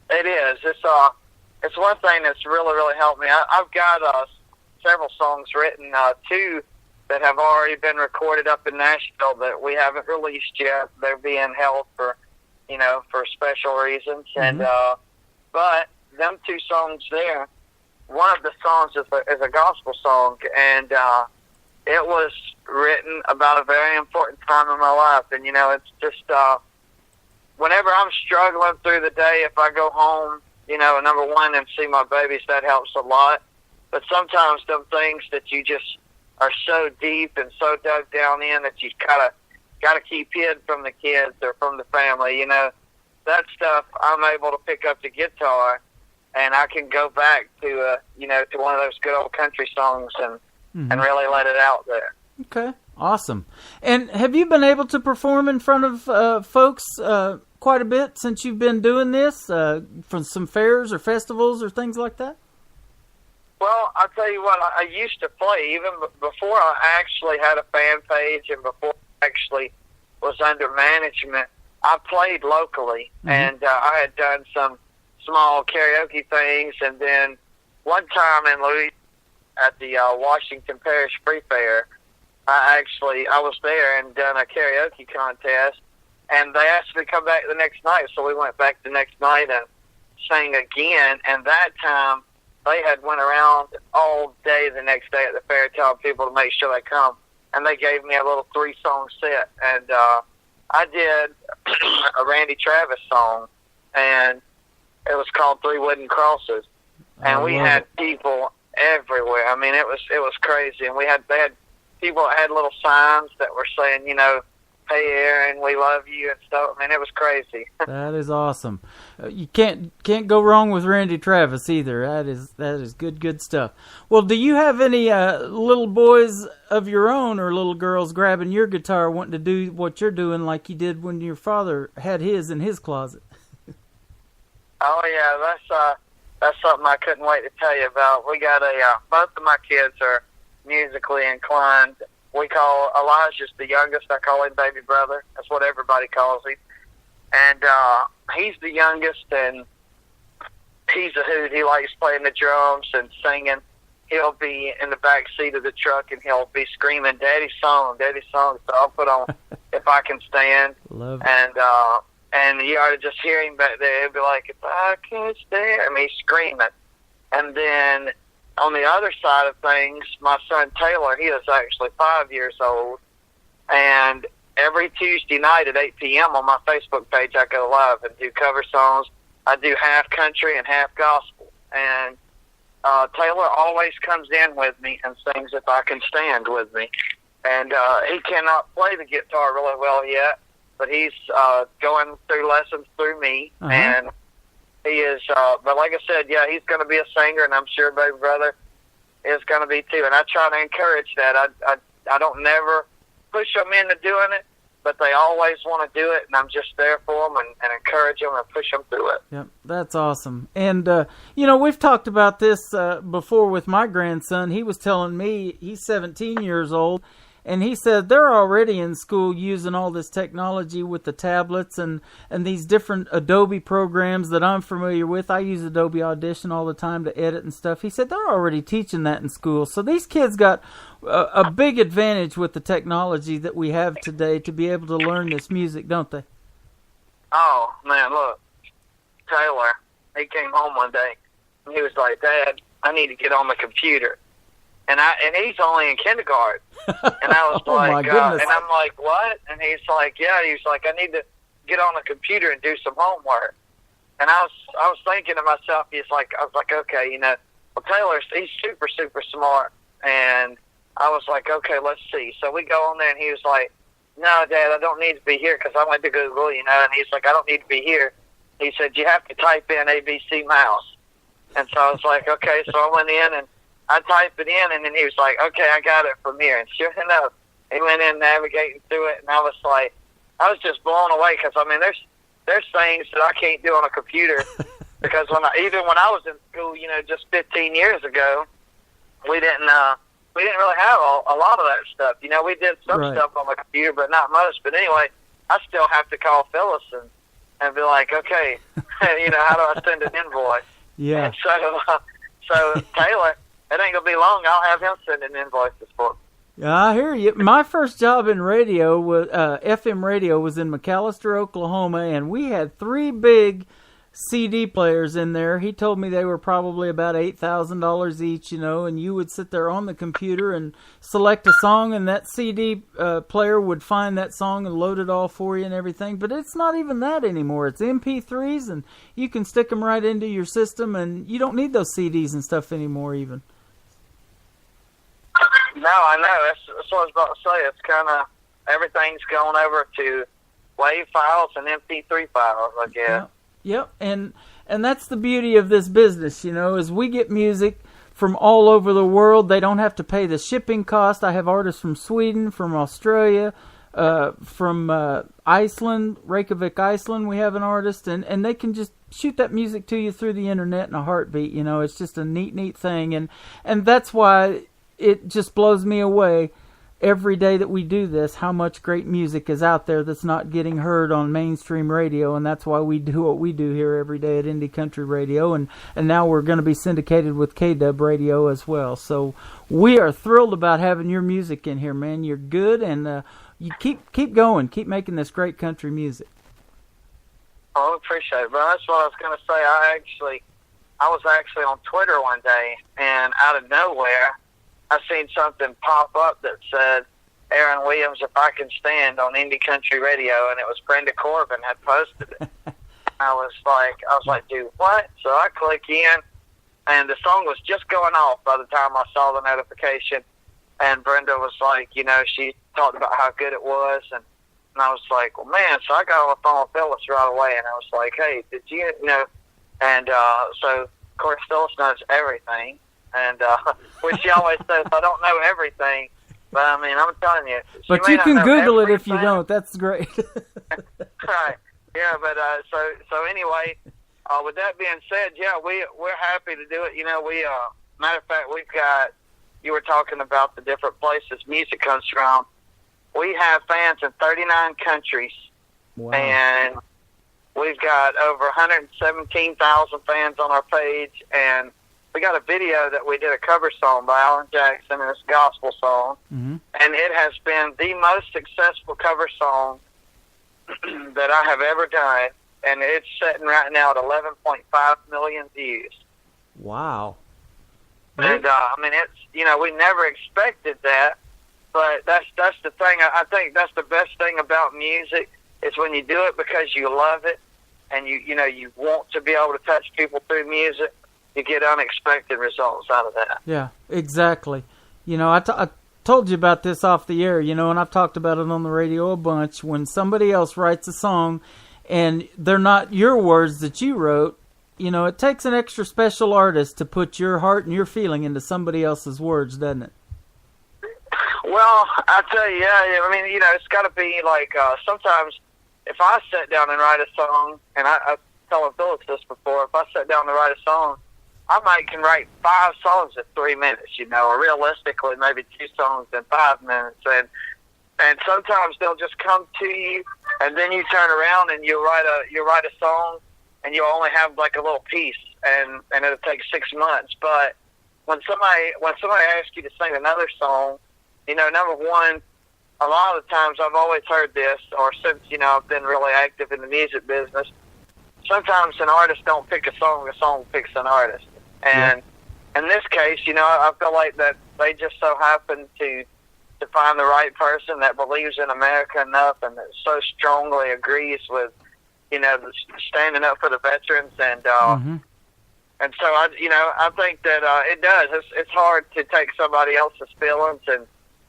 It is. It's one thing that's really, really helped me. I've got several songs written, 2 that have already been recorded up in Nashville that we haven't released yet. They're being held for, you know, for special reasons. Mm-hmm. And but them 2 songs there, one of the songs is a gospel song, and it was written about a very important time in my life. And, you know, it's just whenever I'm struggling through the day, if I go home, you know, number one, and see my babies, that helps a lot. But sometimes them things that you just are so deep and so dug down in that you gotta keep hid from the kids or from the family, you know, that stuff I'm able to pick up the guitar and I can go back to you know, to one of those good old country songs and really let it out there. Okay, awesome. And have you been able to perform in front of folks quite a bit since you've been doing this, from some fairs or festivals or things like that? Well, I'll tell you what, I used to play even before I actually had a fan page and before I actually was under management. I played locally, and I had done some small karaoke things, and then one time in Louisiana at the Washington Parish Free Fair, I was there and done a karaoke contest, and they asked me to come back the next night, so we went back the next night and sang again, and that time they had went around all day the next day at the fair telling people to make sure they come. And they gave me a little 3-song set. And I did a Randy Travis song, and it was called 3 Wooden Crosses. And we had people everywhere. I mean, it was crazy. And they had people that had little signs that were saying, you know, hey Aaron, we love you and stuff. I mean, it was crazy. That is awesome. You can't go wrong with Randy Travis either. That is good stuff. Well, do you have any little boys of your own or little girls grabbing your guitar wanting to do what you're doing like you did when your father had his in his closet? Oh yeah, that's something I couldn't wait to tell you about. We got both of my kids are musically inclined. We call Elijah's the youngest. I call him baby brother. That's what everybody calls him. And he's the youngest, and he's a hoot. He likes playing the drums and singing. He'll be in the back seat of the truck, and he'll be screaming, Daddy's song, Daddy's song. So I'll put on If I Can Stand. Love it. And you ought to just hear him back there. He'll be like, if I can stand. I mean, he's screaming. And then on the other side of things, my son Taylor, he is actually 5 years old. And every Tuesday night at 8 p.m. on my Facebook page, I go live and do cover songs. I do half country and half gospel. And Taylor always comes in with me and sings If I Can Stand with me. And he cannot play the guitar really well yet, but he's going through lessons through me. Uh-huh. And he is, but like I said, yeah, he's going to be a singer, and I'm sure baby brother is going to be too. And I try to encourage that. I don't never push them into doing it, but they always want to do it, and I'm just there for them and encourage them and push them through it. Yep, that's awesome. And, we've talked about this before with my grandson. He was telling me he's 17 years old, and he said they're already in school using all this technology with the tablets and these different Adobe programs that I'm familiar with. I use Adobe Audition all the time to edit and stuff. He said they're already teaching that in school. So these kids got a big advantage with the technology that we have today to be able to learn this music, don't they? Oh, man, look. Taylor, he came home one day, and he was like, Dad, I need to get on the computer. And he's only in kindergarten. And I was Oh, my like, goodness. and I'm like, what? And he's like, yeah. He was like, I need to get on the computer and do some homework. And I was thinking to myself, I was like, okay, well, Taylor's, he's super, super smart. And I was like, okay, let's see. So we go on there, and he was like, no, Dad, I don't need to be here because I went to Google, and he's like, I don't need to be here. He said, you have to type in ABC mouse. And so I was like, okay. So I went in, and I typed it in, and then he was like, okay, I got it from here. And sure enough, he went in navigating through it, and I was like, I was just blown away because, there's things that I can't do on a computer because even when I was in school, just 15 years ago, we didn't really have a lot of that stuff. We did some Right. stuff on the computer, but not most. But anyway, I still have to call Phyllis and be like, okay, how do I send an invoice? Yeah. And so Taylor, it ain't going to be long. I'll have him sending invoices for me. I hear you. My first job in radio, was FM radio, was in McAlester, Oklahoma, and we had 3 big CD players in there. He told me they were probably about $8,000 each, and you would sit there on the computer and select a song, and that CD player would find that song and load it all for you and everything. But it's not even that anymore. It's MP3s, and you can stick them right into your system, and you don't need those CDs and stuff anymore even. No, I know. That's what I was about to say. It's kind of, everything's going over to WAV files and MP3 files, I guess. Yep. And that's the beauty of this business, is we get music from all over the world. They don't have to pay the shipping cost. I have artists from Sweden, from Australia, from Iceland, Reykjavik, Iceland. We have an artist, and they can just shoot that music to you through the internet in a heartbeat. It's just a neat thing. And that's why it just blows me away every day that we do this, how much great music is out there that's not getting heard on mainstream radio, and that's why we do what we do here every day at Indie Country Radio, and now we're going to be syndicated with KDub Radio as well. So we are thrilled about having your music in here, man. You're good, and you keep going. Keep making this great country music. Oh, I appreciate it, bro. That's what I was going to say. I was actually on Twitter one day, and out of nowhere, I seen something pop up that said Aaron Williams, If I Can Stand, on Indie Country Radio, and it was Brenda Corbin had posted it. I was like, dude, what? So I click in, and the song was just going off by the time I saw the notification, and Brenda was like, she talked about how good it was, and I was like, well, man, so I got on the phone with Phyllis right away, and I was like, hey, did you know? And so, of course, Phyllis knows everything. And which she always says, I don't know everything, but I'm telling you. But you can Google it if you don't. That's great. Right. Yeah, but so anyway, with that being said, yeah, we're happy to do it. You know, matter of fact, we've got, you were talking about the different places music comes from. We have fans in 39 countries. Wow. And we've got over 117,000 fans on our page, and we got a video that we did a cover song by Alan Jackson, and it's a gospel song. Mm-hmm. And it has been the most successful cover song that I have ever done, and it's sitting right now at 11.5 million views. Wow. And, I mean, it's, you know, we never expected that, but that's the thing. I think that's the best thing about music is when you do it because you love it, and you know, you want to be able to touch people through music, you get unexpected results out of that. Yeah, exactly. You know, I told you about this off the air, you know, and I've talked about it on the radio a bunch. When somebody else writes a song and they're not your words that you wrote, you know, it takes an extra special artist to put your heart and your feeling into somebody else's words, doesn't it? Well, I tell you, yeah, I mean, you know, it's got to be like sometimes if I sit down and write a song, and I told Phyllis this before, if I sit down to write a song, I can write 5 songs in 3 minutes, you know, or realistically maybe 2 songs in 5 minutes, and sometimes they'll just come to you, and then you turn around and you write a song, and you only have like a little piece, and it'll take 6 months. But when somebody asks you to sing another song, you know, number one, a lot of the times I've always heard this, or since, you know, I've been really active in the music business, sometimes an artist don't pick a song picks an artist. And in this case, you know, I feel like that they just so happen to find the right person that believes in America enough and that so strongly agrees with, you know, standing up for the veterans. And and so, I think that it does. It's hard to take somebody else's feelings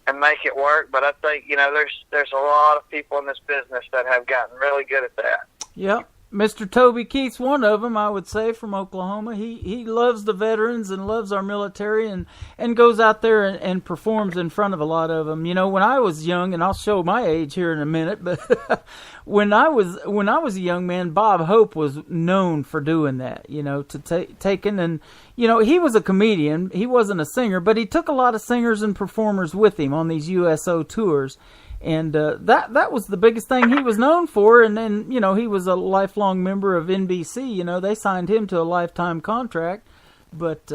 and make it work, but I think, you know, there's a lot of people in this business that have gotten really good at that. Yep. Mr. Toby Keith's one of them, I would say, from Oklahoma. He loves the veterans and loves our military and goes out there and performs in front of a lot of them. You know, when I was young, and I'll show my age here in a minute, but when I was a young man, Bob Hope was known for doing that, you know, taking and, you know, he was a comedian. He wasn't a singer, but he took a lot of singers and performers with him on these USO tours. And that was the biggest thing he was known for. And then, you know, he was a lifelong member of NBC. You know, they signed him to a lifetime contract. But,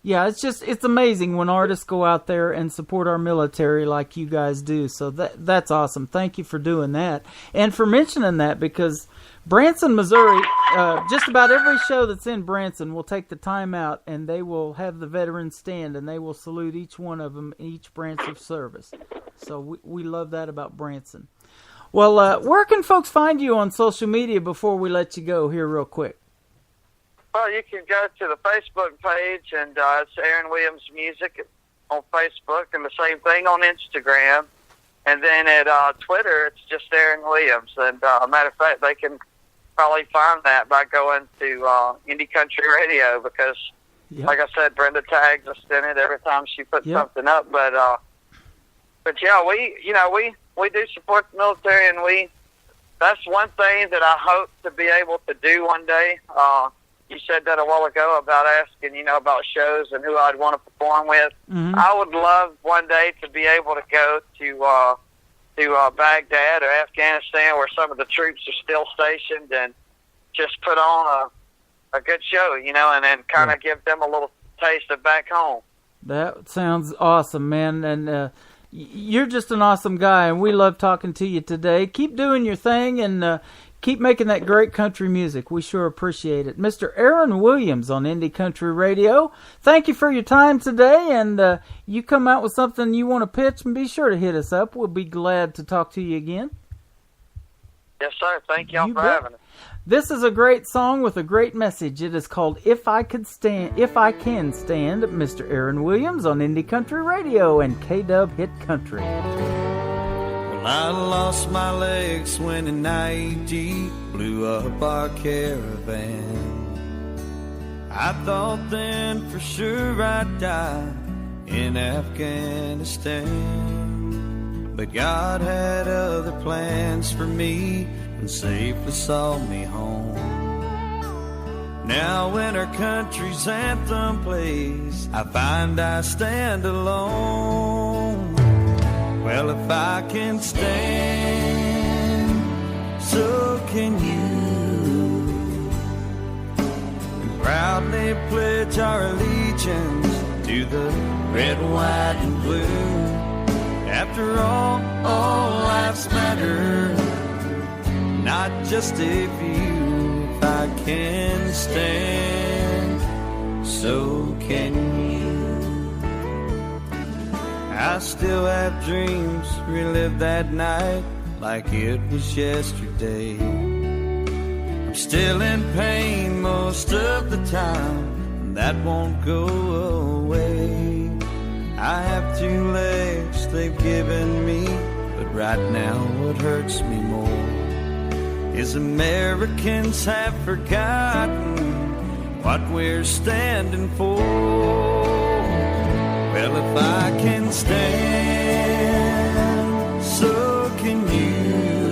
yeah, it's amazing when artists go out there and support our military like you guys do. So that's awesome. Thank you for doing that. And for mentioning that, because Branson, Missouri, just about every show that's in Branson will take the time out and they will have the veterans stand and they will salute each one of them, each branch of service. So we love that about Branson. Well, where can folks find you on social media before we let you go here real quick? Well, you can go to the Facebook page, and it's Aaron Williams Music on Facebook, and the same thing on Instagram. And then at Twitter, it's just Aaron Williams. And matter of fact, they can probably find that by going to Indie Country Radio because, like I said, Brenda tags us in it every time she puts something up. But yeah, we do support the military, and that's one thing that I hope to be able to do one day. You said that a while ago about asking, you know, about shows and who I'd want to perform with. Mm-hmm. I would love one day to be able to go to Baghdad or Afghanistan where some of the troops are still stationed and just put on a good show, you know, and then kind of give them a little taste of back home. That sounds awesome, man. And you're just an awesome guy, and we love talking to you today. Keep doing your thing, and keep making that great country music. We sure appreciate it. Mr. Aaron Williams on Indie Country Radio, thank you for your time today, and you come out with something you want to pitch, and be sure to hit us up. We'll be glad to talk to you again. Yes, sir. Thank y'all for having us. This is a great song with a great message. It is called If I Can Stand, Mr. Aaron Williams on Indie Country Radio and K-Dub Hit Country. Well, I lost my legs when an IED blew up our caravan. I thought then for sure I'd die in Afghanistan. But God had other plans for me and safely saw me home. Now when our country's anthem plays, I find I stand alone. Well, if I can stand, so can you. And proudly pledge our allegiance to the red, white, and blue. After all lives matter, not just a few. If I can stand, so can you. I still have dreams, relive that night like it was yesterday. I'm still in pain most of the time, and that won't go away. I have 2 legs they've given me, but right now what hurts me more is Americans have forgotten what we're standing for. Well, if I can stand, so can you.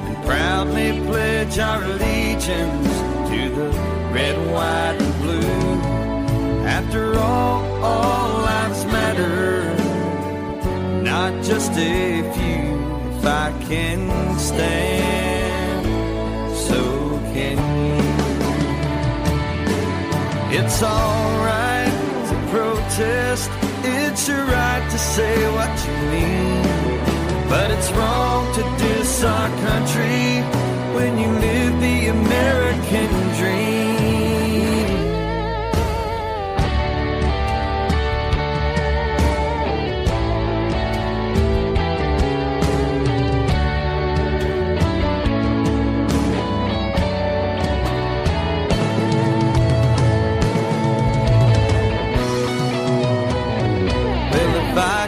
And proudly pledge our allegiance to the red, white, and blue. After all lives matter, not just a few. If I can stand, so can you. It's alright to protest, it's your right to say what you mean. But it's wrong to diss our country when you live the American dream.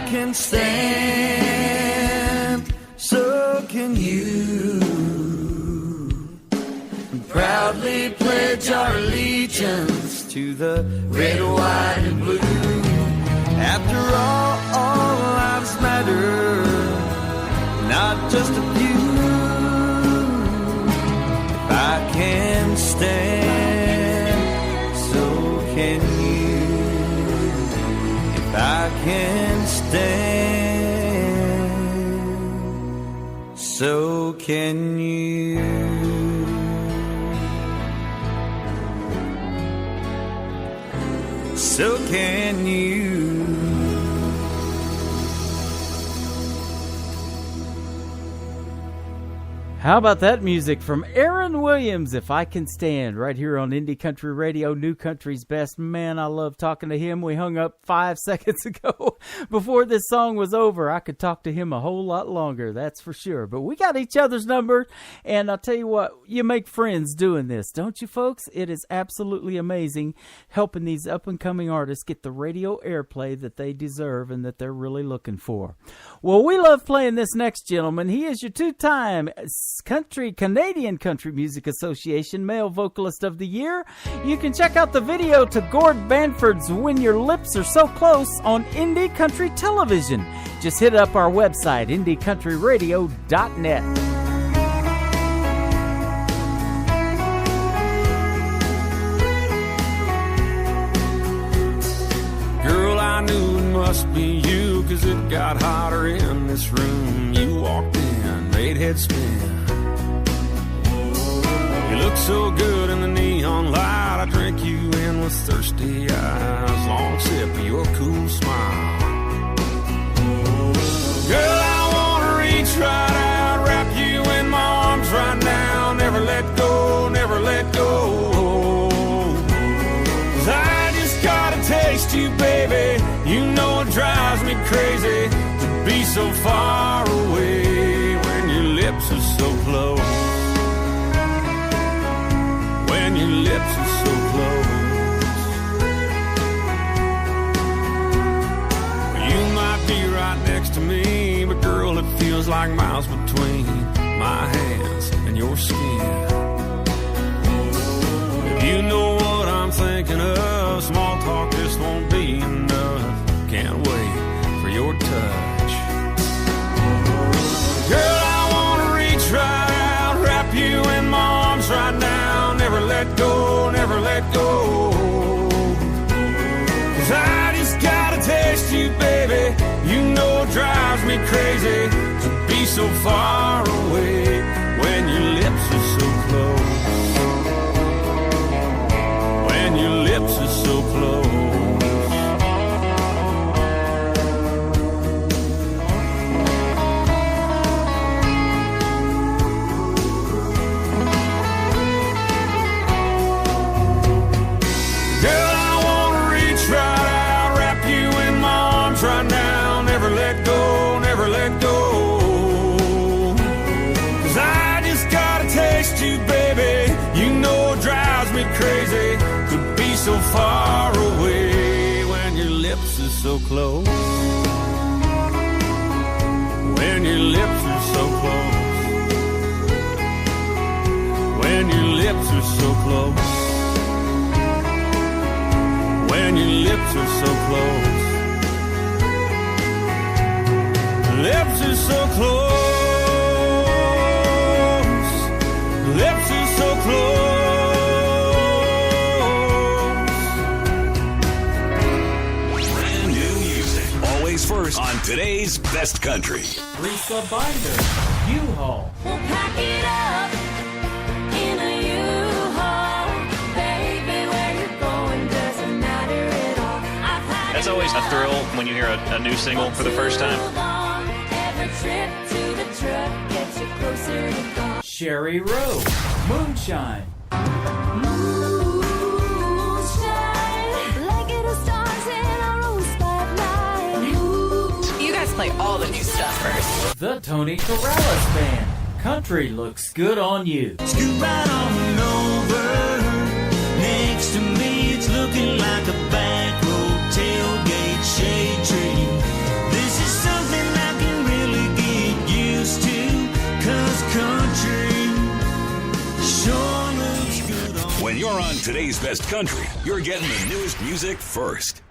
Can stand, so can you. And proudly pledge our allegiance to the red, white, and blue. After all lives matter, not just a few. If I can stand, so can you. If I can stand, so can you. So can you. How about that music from Aaron Williams, If I Can Stand, right here on Indie Country Radio, New Country's Best. Man, I love talking to him. We hung up 5 seconds ago before this song was over. I could talk to him a whole lot longer, that's for sure. But we got each other's number, and I'll tell you what, you make friends doing this, don't you, folks? It is absolutely amazing helping these up-and-coming artists get the radio airplay that they deserve and that they're really looking for. Well, we love playing this next gentleman. He is your 2-time Canadian Country Music Association Male Vocalist of the Year. You can check out the video to Gord Bamford's When Your Lips Are So Close on Indie Country Television. Just hit up our website, indiecountryradio.net. Girl, I knew it must be you, 'cause it got hotter in this room. You walked in, made head spin. You look so good in the neon light. I drink you in with thirsty eyes. Long sip of your cool smile. Girl, I wanna reach right out, wrap you in my arms right now. Never let go, never let go. 'Cause I just gotta taste you, baby. You know it drives me crazy to be so far away when your lips are so close. When your lips are so close. You might be right next to me, but girl, it feels like miles between my hands and your skin. If you know what I'm thinking of, small talk just won't be enough. Can't wait for your touch. Girl, I wanna reach right out, wrap you in my arms right now. let go. 'Cause I just gotta taste you, baby. You know it drives me crazy to be so far away when your lips are so close. When your lips are so close. Girl, I wanna reach right out, wrap you in my arms right now. Never let go, never let go. 'Cause I just gotta taste you, baby. You know it drives me crazy to be so far away when your lips are so close. When your lips are so close. When your lips are so close. When your lips are so close. Lips are so close. Lips are so close. Brand new music. Always first on today's best country. Lisa Binder, U-Haul. We'll pack it up in a U-Haul. Baby, where you're going doesn't matter at all. That's always a thrill when you hear a new single for the first time. Every trip to the truck gets you closer to God. Sherry Rowe, Moonshine. You guys play all the new stuff first. The Tony Corrales Band, Country Looks Good on You. Scoot right on over. Next to me, it's looking like a back road tailgate shade tree. This is something I can really get used to, 'cause country sure looks good on. When you're on today's best country, you're getting the newest music first.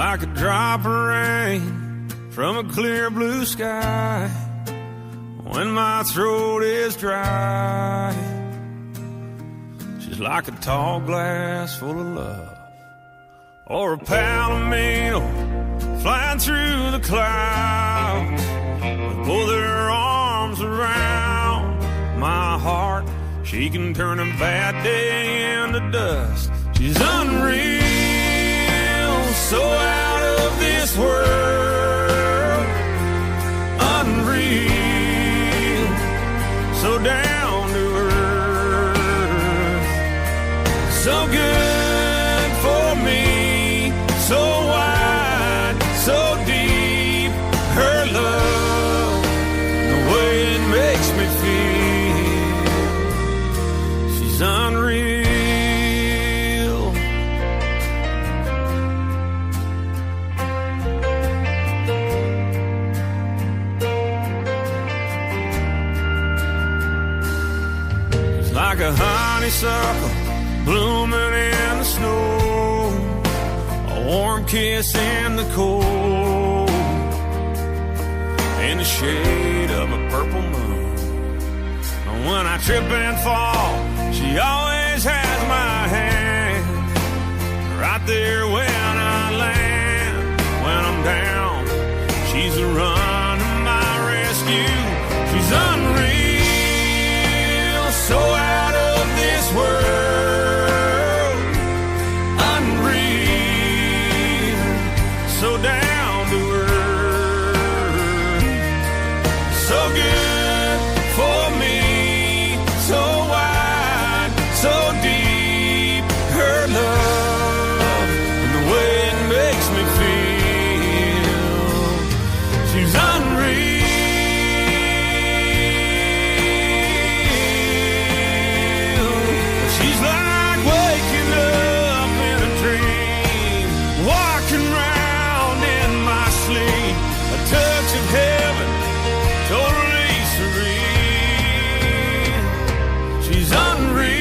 Like a drop of rain from a clear blue sky when my throat is dry. She's like a tall glass full of love, or a palomino flying through the clouds with both her arms around my heart. She can turn a bad day into dust. She's unreal, so out of this world, unreal, so down to earth, so good for me, so wide, so deep, her love, the way it makes me feel, she's unreal. Like a honeysuckle blooming in the snow, a warm kiss in the cold, in the shade of a purple moon. When I trip and fall, she always has my hand, right there when I land. When I'm down, she's a run to my rescue. She's unreal, so out of this world, unreal, so down to earth, so good for me, so wide, so deep, her love, and the way it makes me feel, she's unreal. She's like waking up in a dream, walking round in my sleep, a touch of heaven, totally serene. She's unreal.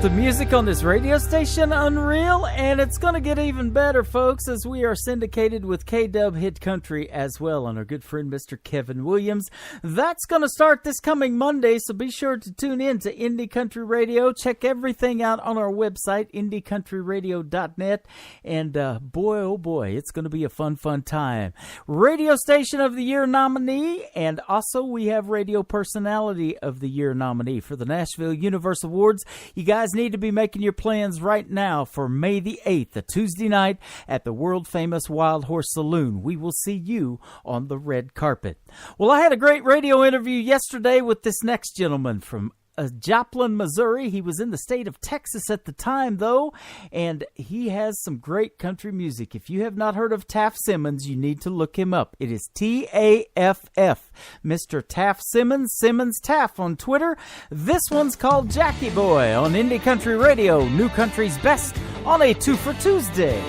the music on this radio station unreal? And it's going to get even better, folks, as we are syndicated with K-Dub Hit Country as well, and our good friend Mr. Kevin Williams. That's going to start this coming Monday, so be sure to tune in to Indie Country Radio. Check everything out on our website, indiecountryradio.net, and boy, oh boy, it's going to be a fun time. Radio Station of the Year nominee, and also we have Radio Personality of the Year nominee for the Nashville Universe Awards. You guys need to be making your plans right now for May the 8th, a Tuesday night at the world-famous Wild Horse Saloon. We will see you on the red carpet. Well, I had a great radio interview yesterday with this next gentleman from Joplin, Missouri. He was in the state of Texas at the time, though, and he has some great country music. If you have not heard of Taff Simmons, you need to look him up. It is T-A-F-F. Mr. Taff Simmons, Simmons Taff on Twitter. This one's called Jackie Boy on Indie Country Radio, New Country's Best, on a 2 for Tuesday.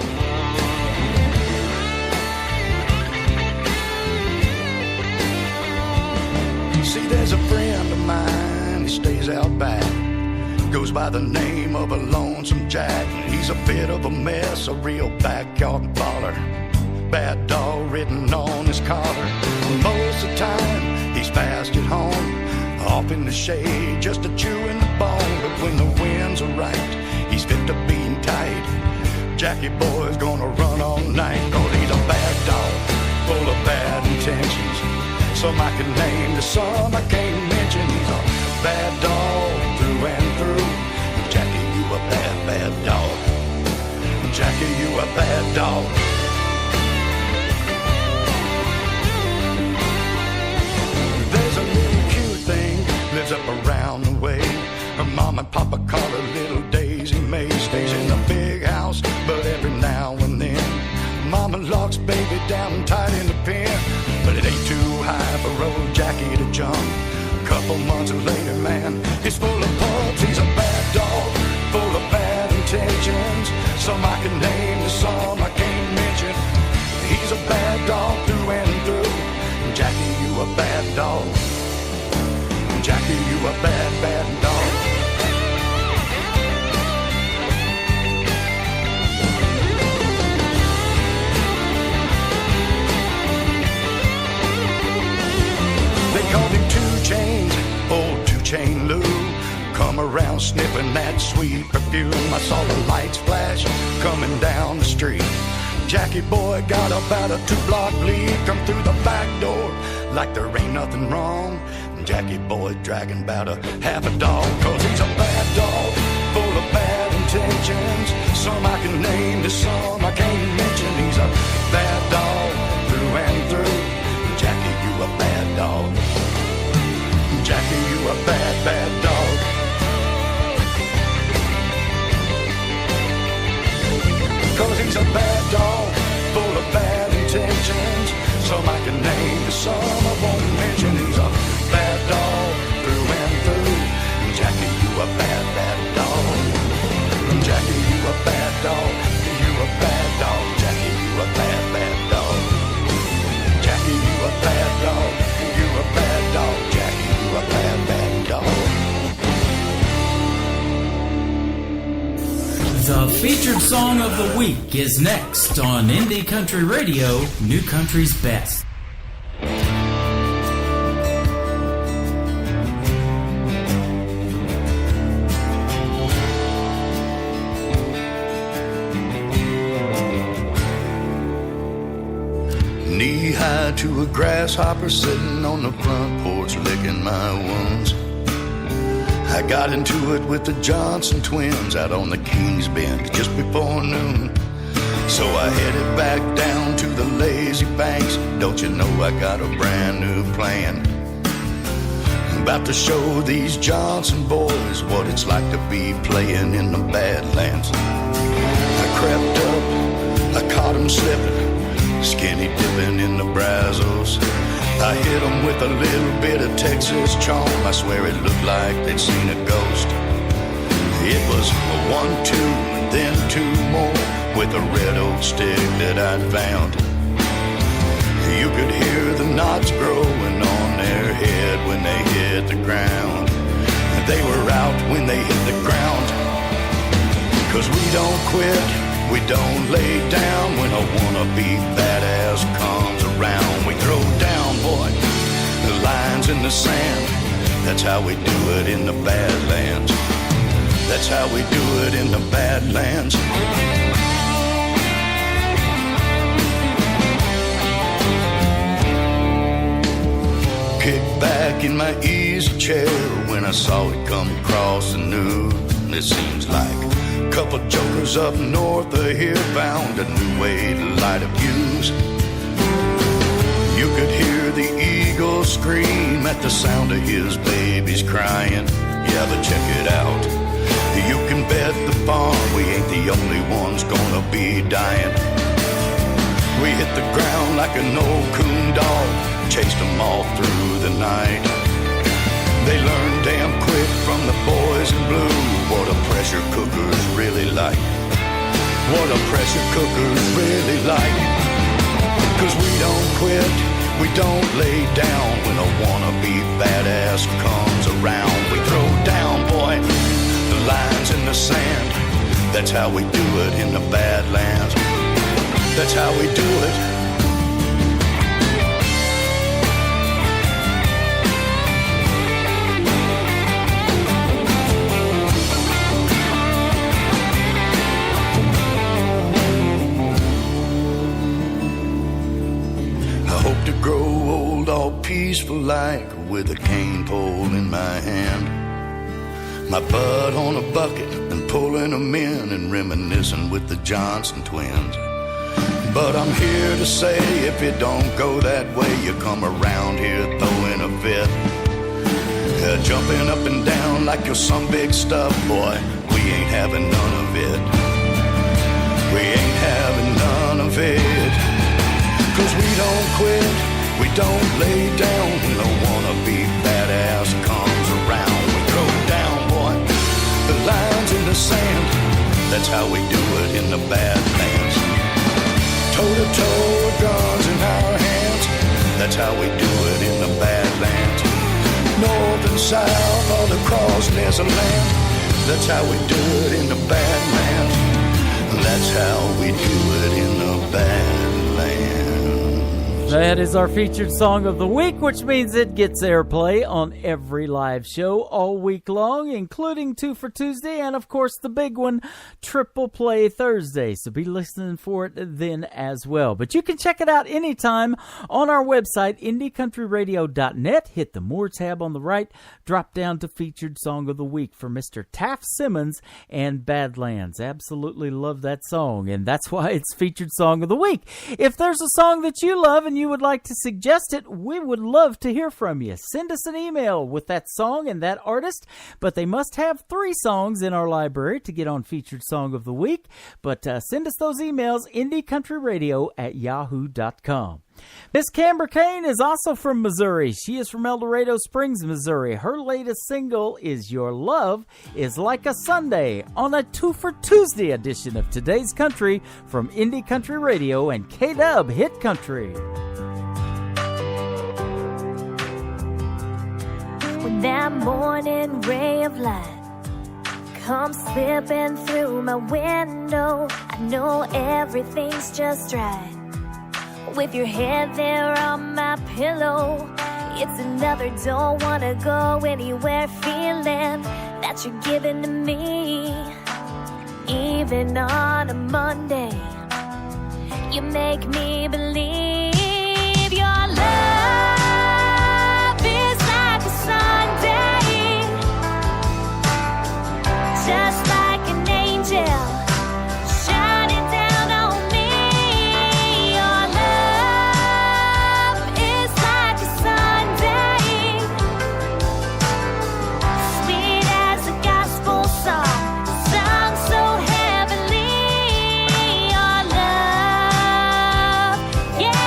See, there's a friend of mine, he stays out back, goes by the name of a Lonesome Jack. He's a bit of a mess, a real backyard baller, bad dog written on his collar. Most of the time he's fast at home, off in the shade just a chewing the bone. But when the winds are right, he's fit to being tight. Jackie Boy's gonna run all night, 'cause he's a bad dog, full of bad intentions. Some I can name, to some I can't mention. He's a bad dog through and through. Jackie, you a bad, bad dog. Jackie, you a bad dog. There's a little cute thing lives up around the way. Her mom and papa call her Little Daisy May. Stays in the big house, but every now and then Mama locks baby down tight in the pen. But it ain't too high for old Jackie to jump. Couple months later, man, he's full of pups. He's a bad dog, full of bad intentions. Some I can name, some I can't mention. He's a bad dog through and through. Jackie, you a bad dog. Jackie, you a bad, bad dog. Called him 2 Chains, old 2 Chain Lou. Come around sniffing that sweet perfume. I saw the lights flash coming down the street. Jackie Boy got about a 2-block lead. Come through the back door like there ain't nothing wrong. Jackie Boy dragging about a half a dog, 'cause he's a bad dog, full of bad intentions. Some I can name, some I can't mention. He's a bad dog through and through. Jackie, you a bad dog. Jackie, you a bad, bad dog. Cause he's a bad dog, full of bad intentions. Some I can name, some I won't mention. He's a bad dog through and through. Jackie, you a bad, bad dog. Jackie, you a bad dog. You a bad dog. Jackie, you a bad, bad dog. Jackie, you a bad dog. You a bad dog. Jackie, you a bad, bad dog. The featured song of the week is next on Indie Country Radio, New Country's Best. Knee-high to a grasshopper sitting on the front porch licking my wounds. I got into it with the Johnson twins out on the Kings Bend just before noon. So I headed back down to the lazy banks. Don't you know I got a brand new plan? About to show these Johnson boys what it's like to be playing in the Badlands. I crept up, I caught them slipping, skinny dipping in the Brazos. I hit them with a little bit of Texas charm. I swear it looked like they'd seen a ghost. It was a 1-2, then 2 more with a red oak stick that I'd found. You could hear the knots growing on their head when they hit the ground. They were out when they hit the ground. 'Cause we don't quit, we don't lay down. When a wannabe badass comes around, we throw down, boy, the lines in the sand. That's how we do it in the Badlands. That's how we do it in the Badlands. Kick back in my easy chair when I saw it come across the news. It seems like a couple jokers up north of here found a new way to light up views. You could hear the eagle scream at the sound of his babies crying. Yeah, but check it out. You can bet the farm we ain't the only ones gonna be dying. We hit the ground like an old coon dog, chased them all through the night. They learned damn quick from the boys in blue what a pressure cooker's really like. What a pressure cooker's really like. 'Cause we don't quit, we don't lay down. When a wannabe badass comes around, we throw down, boy, the lines in the sand. That's how we do it in the Badlands. That's how we do it. I hope to grow old all peaceful like with a cane pole in my hand. My bud on a bucket and pulling them in and reminiscing with the Johnson twins. But I'm here to say if it don't go that way, you come around here throwing a fit. Jumping up and down like you're some big stuff, boy. We ain't having none of it. We ain't having none of it. 'Cause we don't quit, we don't lay down. When a wannabe badass comes around, we throw down, boy, the lines in the sand. That's how we do it in the Badlands. Toe to toe with guns in our hands. That's how we do it in the Badlands. North and south all across Nessaland. That's how we do it in the Badlands. That's how we do it in the Badlands. That is our featured song of the week, which means it gets airplay on every live show all week long, including 2 for Tuesday and, of course, the big one, Triple Play Thursday. So be listening for it then as well. But you can check it out anytime on our website, IndieCountryRadio.net. Hit the More tab on the right, drop down to Featured Song of the Week for Mr. Taft Simmons and Badlands. Absolutely love that song, and that's why it's Featured Song of the Week. If there's a song that you love and you would like to suggest it, we would love to hear from you. Send us an email with that song and that artist, but they must have 3 songs in our library to get on Featured Song of the Week. But send us those emails, IndieCountryRadio@yahoo.com. Miss Camber Kane is also from Missouri. She is from El Dorado Springs, Missouri. Her latest single is Your Love is Like a Sunday on a 2 for Tuesday edition of Today's Country from Indie Country Radio and K-Dub Hit Country. When that morning ray of light comes slipping through my window, I know everything's just right. With your head there on my pillow, it's another don't wanna go anywhere feeling that you're giving to me. Even on a Monday, you make me believe your love is like a Sunday, just like an angel shining down on me. Your love is like a Sunday, sweet as a gospel song, sung so heavenly. Your love, yeah.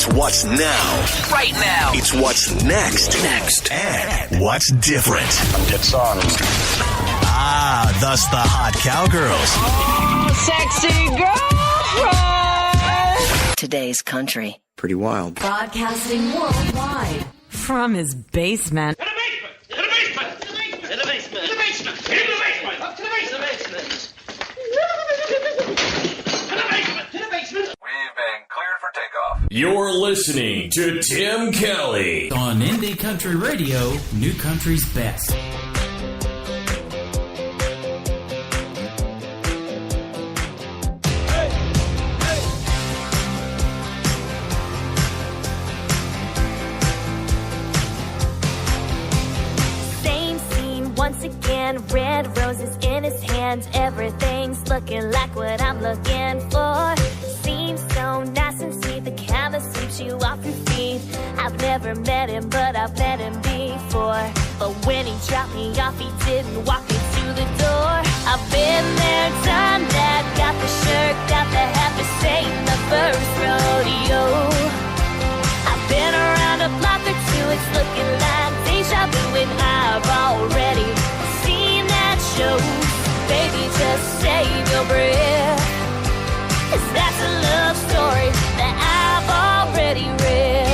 It's what's now. Right now. It's what's next. And what's different. Get on. Thus the hot cowgirls. Oh, sexy girlfriend. Today's country. Pretty wild. Broadcasting worldwide from his basement. To the basement! To the basement! To the basement! To the basement! To the basement! Up to the basement! To the basement! To the basement! We've been cleared for takeoff. You're listening to Tim Kelly on Indie Country Radio, New Country's Best. Red roses in his hands, everything's looking like what I'm looking for. Seems so nice and sweet, the kind that sweeps you off your feet. I've never met him, but I've met him before. But when he dropped me off, he didn't walk me to the door. I've been there, done that, got the shirt, got the hat, this ain't the first rodeo. I've been around a block or two, it's looking like deja vu, and I've already seen that show. Baby, just save your breath, 'cause that's a love story that I've already read.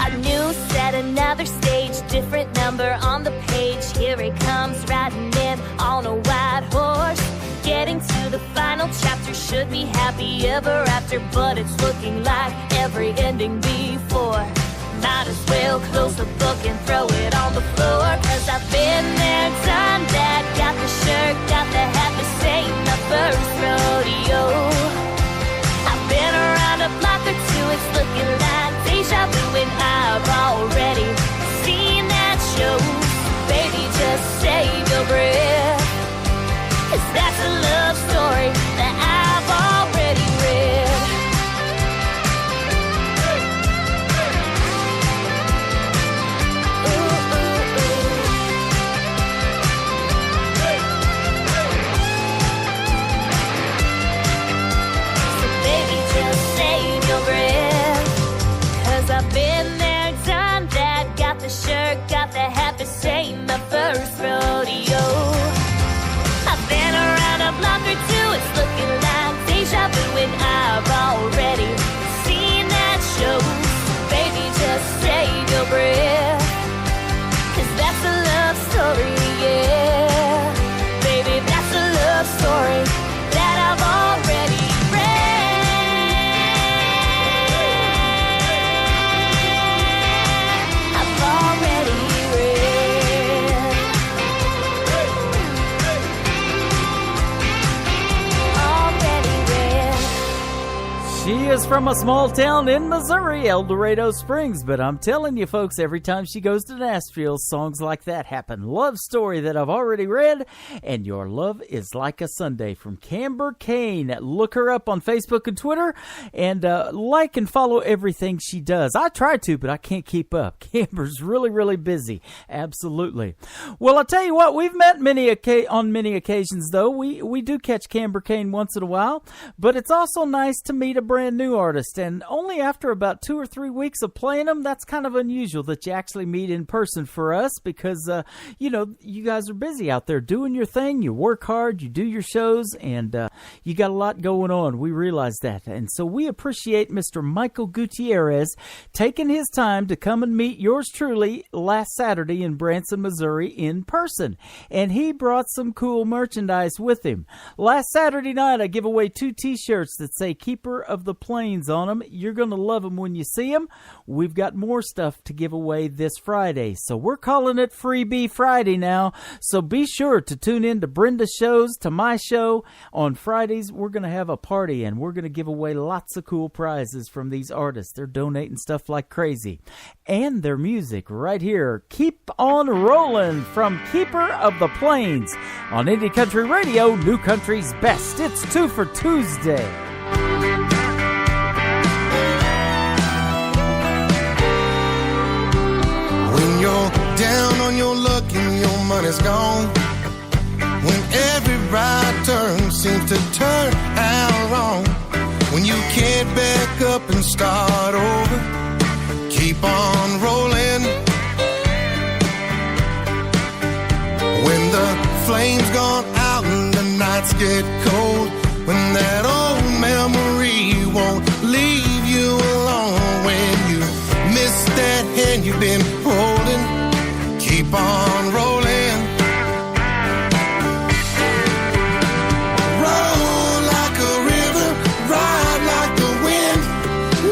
A new set, another stage, different number on the page. Here he comes riding in on a white horse. Getting to the final chapter, should be happy ever after, but it's looking like every ending before. Might as well close the book and throw it on the floor, 'cause I've been there, done that, got the shirt, got the hat, this ain't the first rodeo. I've been around a block or two, it's looking like deja vu, and I've already seen that show. Baby, just save your breath, 'cause that's a love story that I've already read. Ooh, ooh, ooh. So baby, just save your breath, 'cause I've been there, done that, got the shirt, got the hat, this ain't the first rodeo. I've been around a block or two, it's looking like deja vu, and I've already seen that show. Baby, just save your breath, 'cause that's a love story, yeah. Baby, that's a love story that I've already read. I've already She is from a small town in Missouri, El Dorado Springs, but I'm telling you folks, every time she goes to Nashville, songs like that happen. Love Story that I've already read, and Your Love is Like a Sunday from Camber Kane. Look her up on Facebook and Twitter, and like and follow everything she does. I try to, but I can't keep up. Camber's really, really busy. Absolutely. Well, I'll tell you what, we've met on many occasions, though. We do catch Camber Kane once in a while, but it's also nice to meet a brand new artist, and only after about 2 or 3 weeks of playing them. That's kind of unusual that you actually meet in person for us, because you guys are busy out there doing your thing. You work hard, you do your shows, and you got a lot going on. We realize that, and so we appreciate Mr. Michael Gutierrez taking his time to come and meet yours truly last Saturday in Branson, Missouri in person, and he brought some cool merchandise with him. Last Saturday night I give away 2 t-shirts that say Keeper of the Plains on them. You're going to love them when you see them. We've got more stuff to give away this Friday, so we're calling it Freebie Friday now. So be sure to tune in to Brenda's shows, to my show. On Fridays, we're going to have a party, and we're going to give away lots of cool prizes from these artists. They're donating stuff like crazy. And their music right here. Keep on Rolling from Keeper of the Plains on Indie Country Radio, New Country's Best. It's 2 for Tuesday. When you're down on your luck and your money's gone, when everybody right turn seems to turn out wrong. When you can't back up and start over, keep on rolling. When the flame's gone out and the nights get cold, when that old memory won't leave you alone, when you miss that hand you've been holding, keep on rolling. Roll like a river, ride like the wind,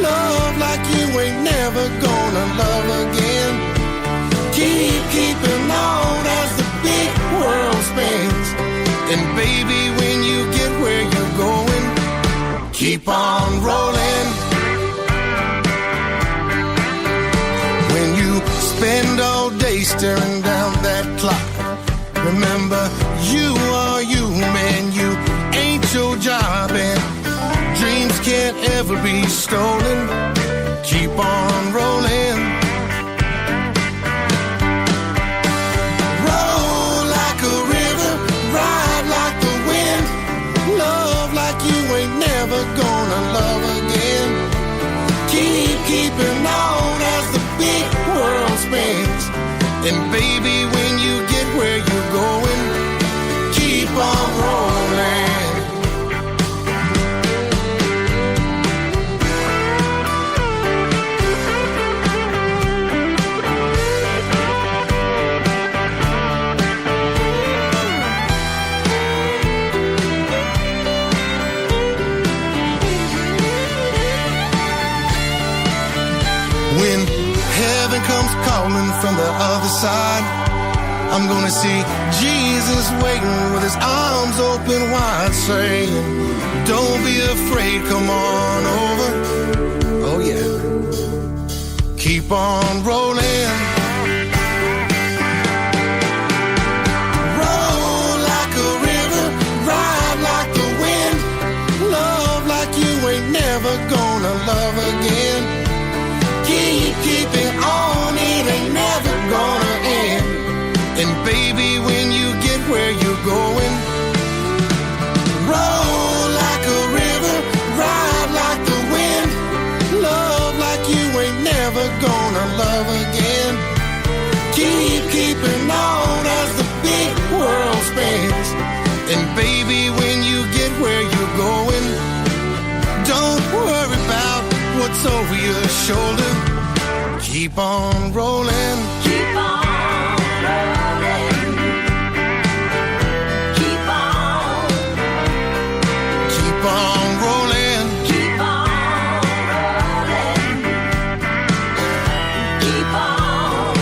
love like you ain't never gonna love again. Keep keeping on as the big world spins, and baby, when you get where you're going, keep on rolling. When you spend all day staring down that clock, remember you are you, man, you ain't your job, and dreams can't ever be stolen. Keep on rolling. Roll like a river, ride like the wind, love like you ain't never gonna love again. Keep keeping on as the big world spins, and baby, when you get where you're going, keep on rolling. When heaven comes calling from the other side, I'm gonna see Jesus waiting with his arms open wide, saying, don't be afraid, come on over. Oh yeah. Keep on rolling. Roll like a river, ride like the wind, love like you ain't never gonna love again. Keep keeping on, it ain't never gonna end. And baby, when you get where you're going, roll like a river, ride like the wind, love like you ain't never gonna love again. Keep keeping on as the big world spins, and baby, when you get where you're going, don't worry about what's over your shoulder. Keep on rolling. Keep on rolling. Keep on. Keep on rolling. Keep on rolling. Keep on.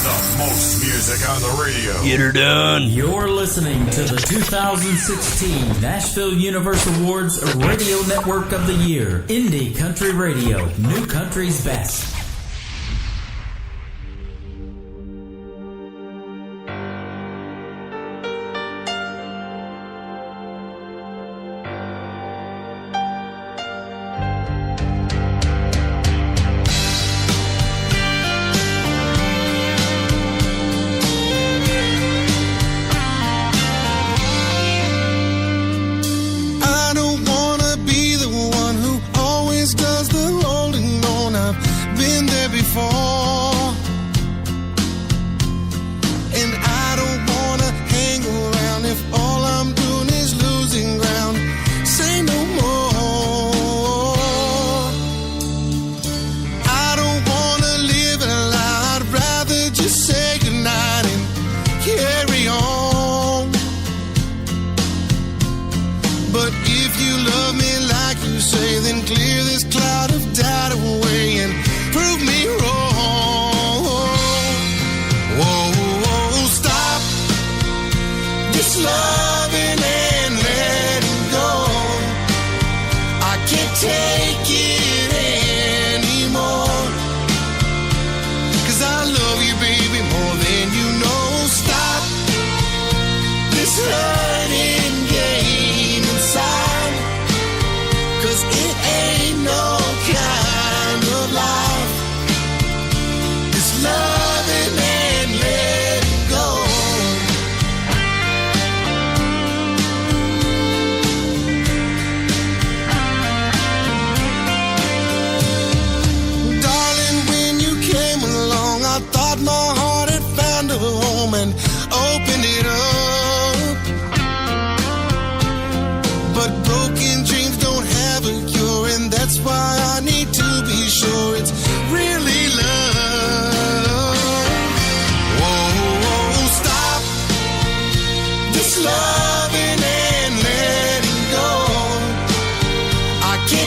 The most music on the radio. Get her done. You're listening to the 2016 Nashville Universal Awards Radio Network of the Year. Indie Country Radio, New Country's Best. I don't wanna be the one who always does the holding on. I've been there before, and I don't wanna hang around if all I'm doing is losing ground. Say no more. I don't wanna live a lie. I'd rather just say goodnight and carry on. But if you love me like you say, then clear this cloud of doubt away and prove me wrong. Whoa, whoa, stop this loving and letting go. I can't take it anymore, 'cause I love you, baby, more than you know. Stop this hurting game inside, 'cause it ain't no kind of life. This loving and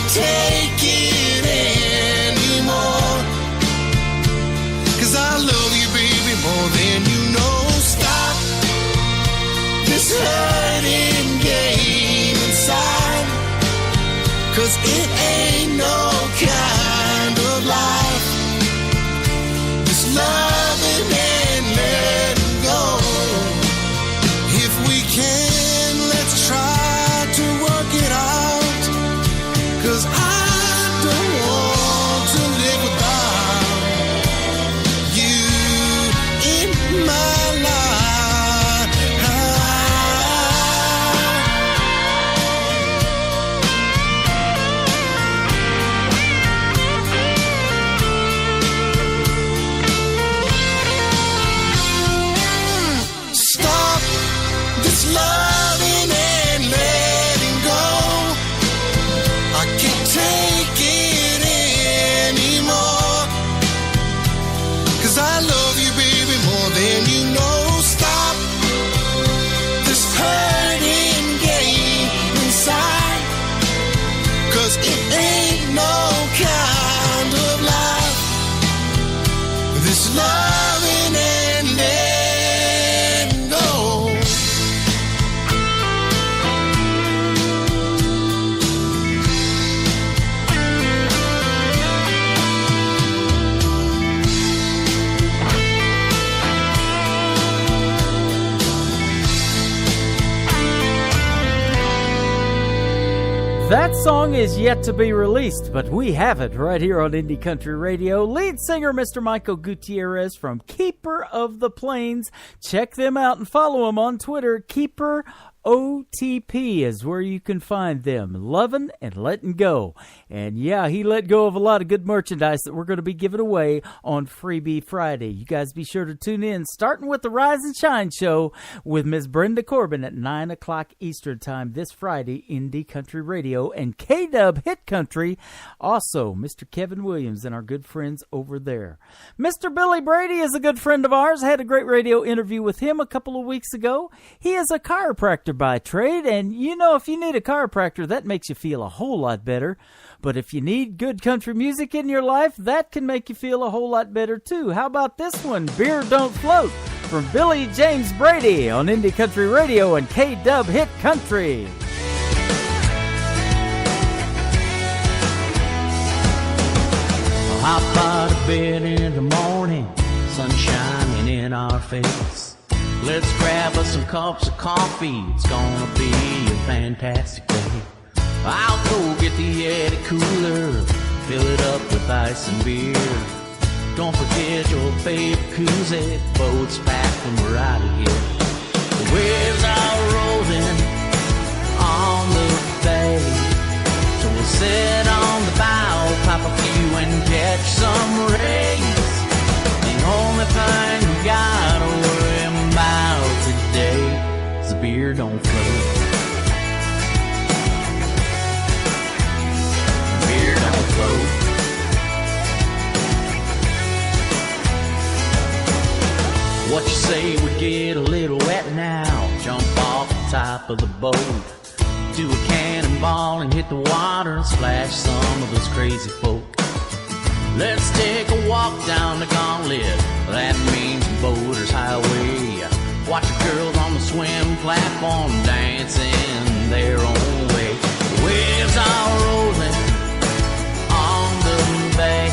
can't take it anymore. 'Cause I love you, baby, more than you know. Stop this hurting game inside. 'Cause it ain't no kind of life. This loving and letting go. If we can, let's try to work it out. 'Cause I don't want to live without you in my life. Stop this loving and letting go. I can't take it anymore. 'Cause I love you, baby, more than you know. Stop this hurting game inside. 'Cause it ain't no kind of life. This loving and letting go. That song is yet to be released, but we have it right here on Indie Country Radio. Lead singer Mr. Michael Gutierrez from Keeper of the Plains. Check them out and follow them on Twitter. Keeper OTP is where you can find them. Lovin' and letting go. And yeah, he let go of a lot of good merchandise that we're going to be giving away on Freebie Friday. You guys be sure to tune in, starting with the Rise and Shine show with Miss Brenda Corbin at 9 o'clock Eastern Time this Friday, Indie Country Radio and K-Dub Hit Country. Also, Mr. Kevin Williams and our good friends over there. Mr. Billy Brady is a good friend of ours. I had a great radio interview with him a couple of weeks ago. He is a chiropractor by trade, and you know, if you need a chiropractor, that makes you feel a whole lot better. But if you need good country music in your life, that can make you feel a whole lot better too. How about this one, Beer Don't Float, from Billy James Brady on Indie Country Radio and K-Dub Hit Country. Hop out of bed in the morning, sun shining in our face. Let's grab us some cups of coffee, it's gonna be a fantastic day. I'll go get the Yeti cooler, fill it up with ice and beer. Don't forget your baby koozie, boat's packed when we're out of here. The waves are rolling on the bay, so we'll sit on the bow, pop a few and catch some rays. The only thing we gotta worry about today is the beer don't float. Beer don't float. What you say we get a little wet now? Jump off the top of the boat, do a cannonball and hit the water and splash some of those crazy folk. Let's take a walk down the gauntlet, that means Boater's Highway. Watch the girls on the swim platform dancing their own way. The waves are rolling on the bay,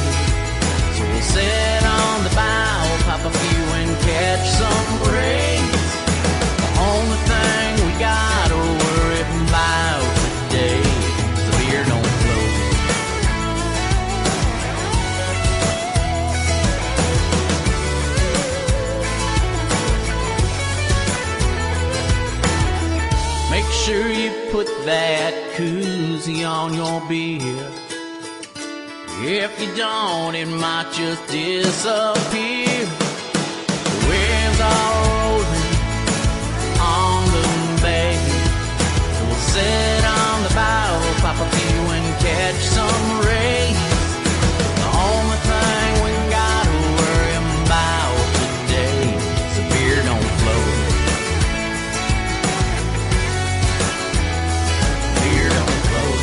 so we'll sit on the bow, pop a few and catch some rays. The only thing we gotta worry about today is the beer don't float. Make sure you put that koozie on your beer. If you don't, it might just disappear. The waves are rolling on the bay, so we'll sit on the bow, pop a few and catch some rays. The only thing we gotta worry about today is the beer don't float. Beer don't float.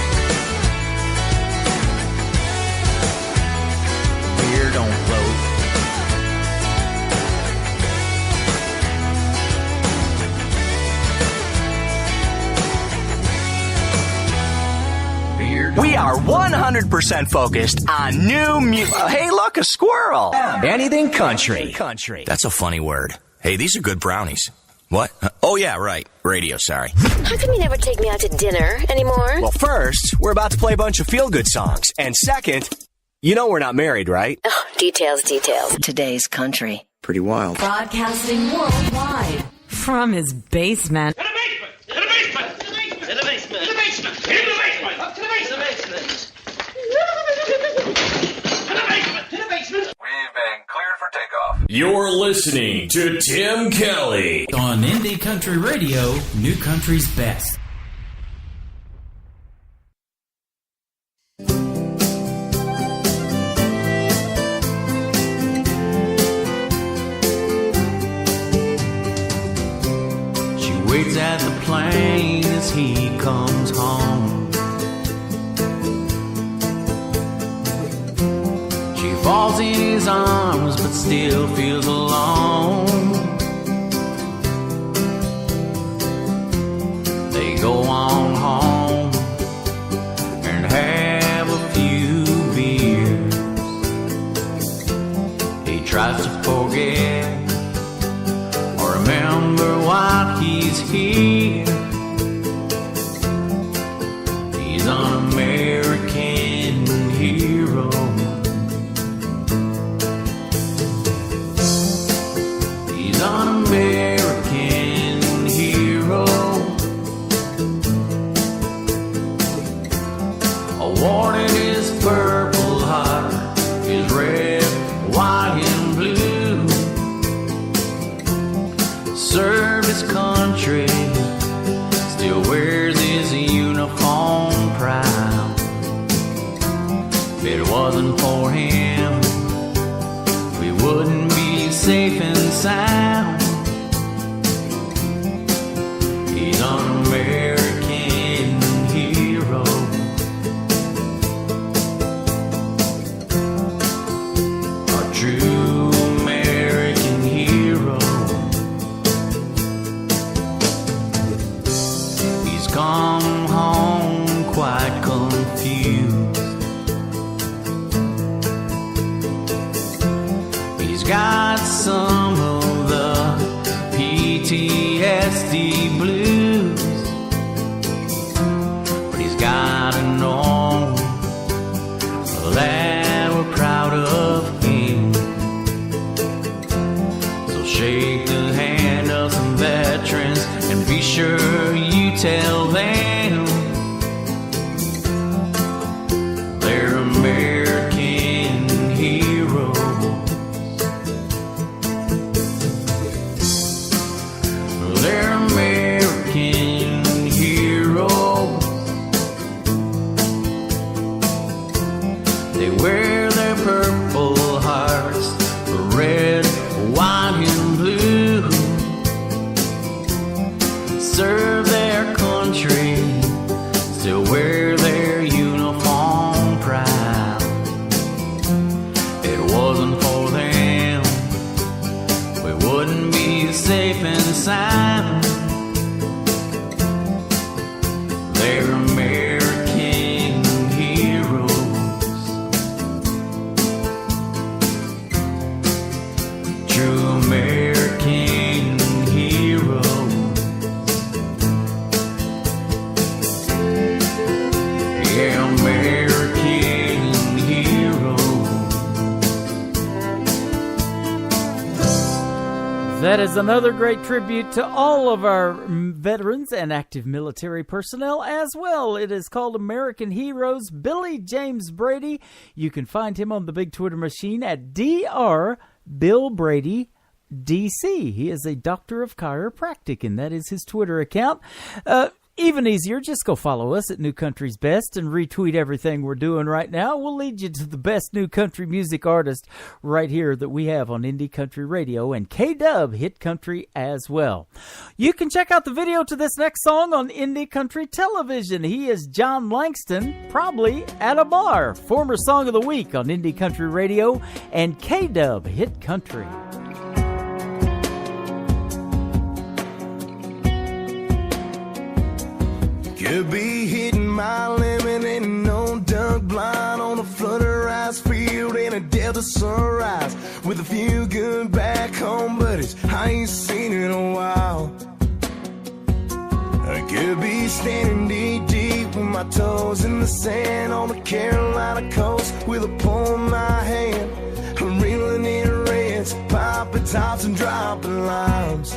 beard. We are 100% focused on new music. Hey, look, a squirrel. Anything country. That's a funny word. Hey, these are good brownies. What? Oh, yeah, right. Radio, sorry. How come you never take me out to dinner anymore? Well, first, we're about to play a bunch of feel-good songs. And second, you know we're not married, right? Oh, details. Today's country. Pretty wild. Broadcasting worldwide from his basement. In the basement! In the basement! In the basement! In the basement! Up to the basement! To the basement! We've been cleared for takeoff. You're listening to Tim Kelly on Indie Country Radio, New Country's Best. Waits at the plane as he comes home. She falls in his arms but still feels alone. They go on home and have a few beers. He tries to forget or remember why he's here. He's an American hero. He's an American hero. Awarded his Purple Heart, his red, white, and blue. Served his country, still wears his uniform proud. If it wasn't for him, we wouldn't be safe and sound. He's an American hero. A true American hero. He's come home quite confused. He's got some of the PTSD blues, but he's gotta know that we're proud of him. So shake the hand of some veterans and be sure you tell them they're American heroes. They're American heroes. They wear their Purple Hearts, red, white, and blue. Serve their country, still wear their uniform proud. It wasn't for them, we wouldn't be safe and sound. They're American heroes. True American heroes. Yeah, American hero. That is another great tribute to all of our veterans and active military personnel as well. It is called American Heroes. Billy James Brady. You can find him on the big Twitter machine at Dr. Bill Brady DC. He is a doctor of chiropractic, and that is his Twitter account. Even easier, just go follow us at New Country's Best and retweet everything we're doing right now. We'll lead you to the best new country music artist right here that we have on Indie Country Radio and K-Dub Hit Country as well. You can check out the video to this next song on Indie Country Television. He is John Langston, probably at a bar. Former Song of the Week on Indie Country Radio and K-Dub Hit Country. Could be hitting my limit and the sunrise with a few good back home buddies I ain't seen in a while. I could be standing knee deep with my toes in the sand on the Carolina coast with a pole in my hand. I'm reeling in reds, popping tops and dropping limes.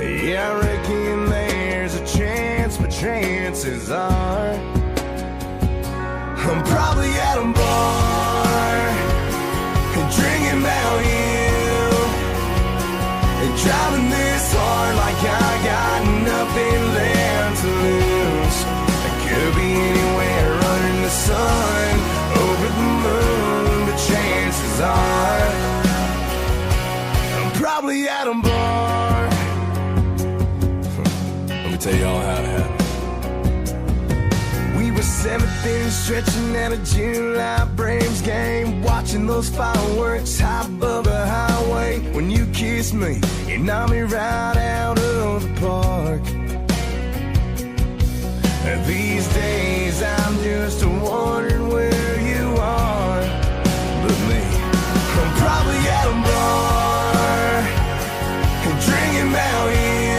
Yeah, I reckon there's a chance, but chances are I'm probably at a bar and drinking about you and driving this hard like I got nothing left to lose. I could be anywhere under the sun, over the moon, but chances are I'm probably at a bar. Let me tell y'all how it happened. We were 17 stretching at a July Braves game, watching those fireworks high above the highway. When you kissed me, you knocked me right out of the park. And these days I'm just wondering where you are. But me, I'm probably at a bar and drinking about you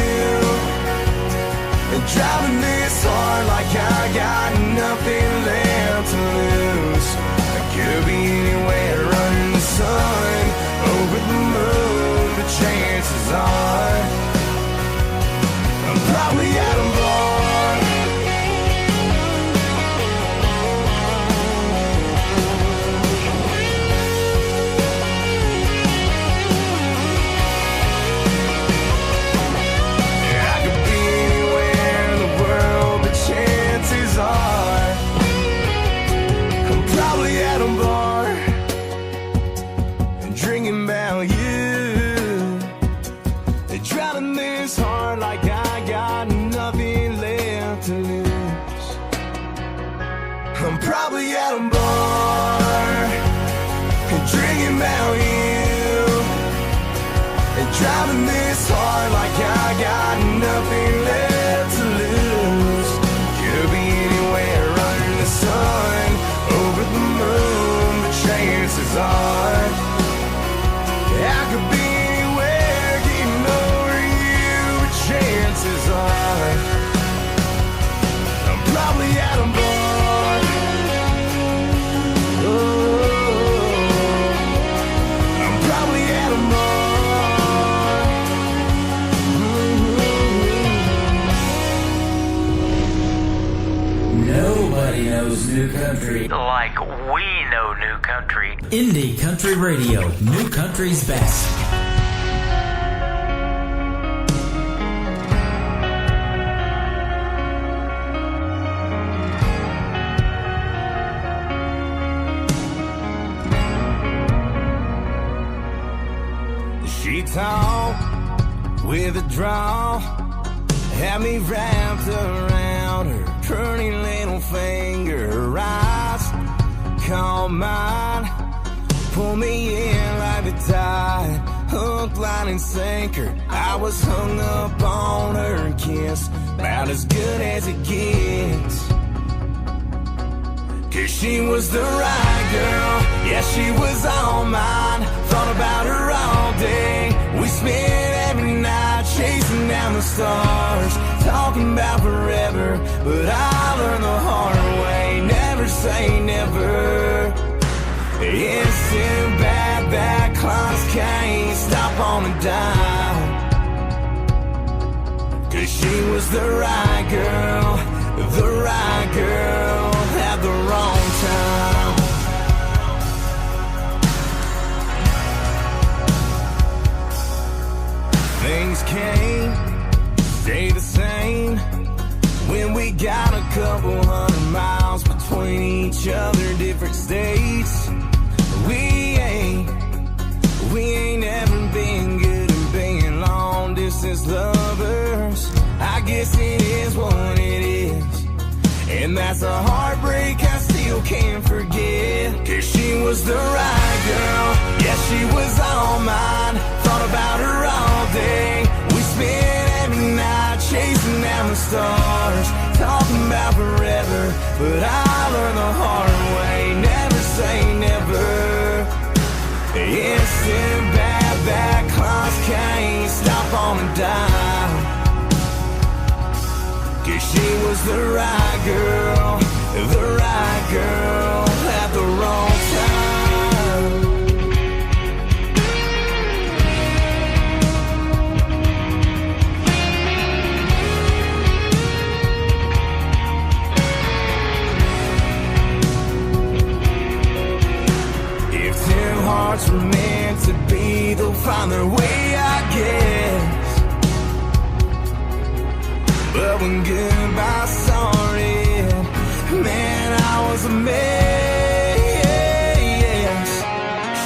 and driving this hard like I got nothing left to lose. I could be anywhere under the sun, over the moon, but chances are I'm probably at a bar. I'm probably at a bar and drinking about you and driving this hard like I got nothing left to lose. Could be anywhere under the sun, over the moon, but chances are I could be anywhere getting over you, but chances are I'm probably at a bar. Nobody knows new country like we know new country. Indie Country Radio, new country's best. She talked with a draw, had me wrapped around her pretty little finger. Her eyes caught mine, pull me in like the tide, hook, line, and sinker. I was hung up on her kiss, about as good as it gets. 'Cause she was the right girl, yeah, she was all mine. Thought about her all day, we spent every night chasing down the stars, talking about forever. But I learned the hard way, never say never. It's too bad that clocks can't stop on a dime. 'Cause she was the right girl at the wrong time. Things can't stay the same when we got a couple hundred miles between each other, different states. We ain't ever been good at being long distance lovers. I guess it is what it is, and that's a heartbreak I still can't forget. 'Cause she was the right girl, yeah, she was all mine. Thought about her all day, we spent every night chasing down the stars, talking about forever. But I learned the hard way, never say never. dime. 'Cause she was the right girl at the wrong time. If two hearts were meant to be, they'll find their way, I guess. But when goodbye sorry, man, I was a mess.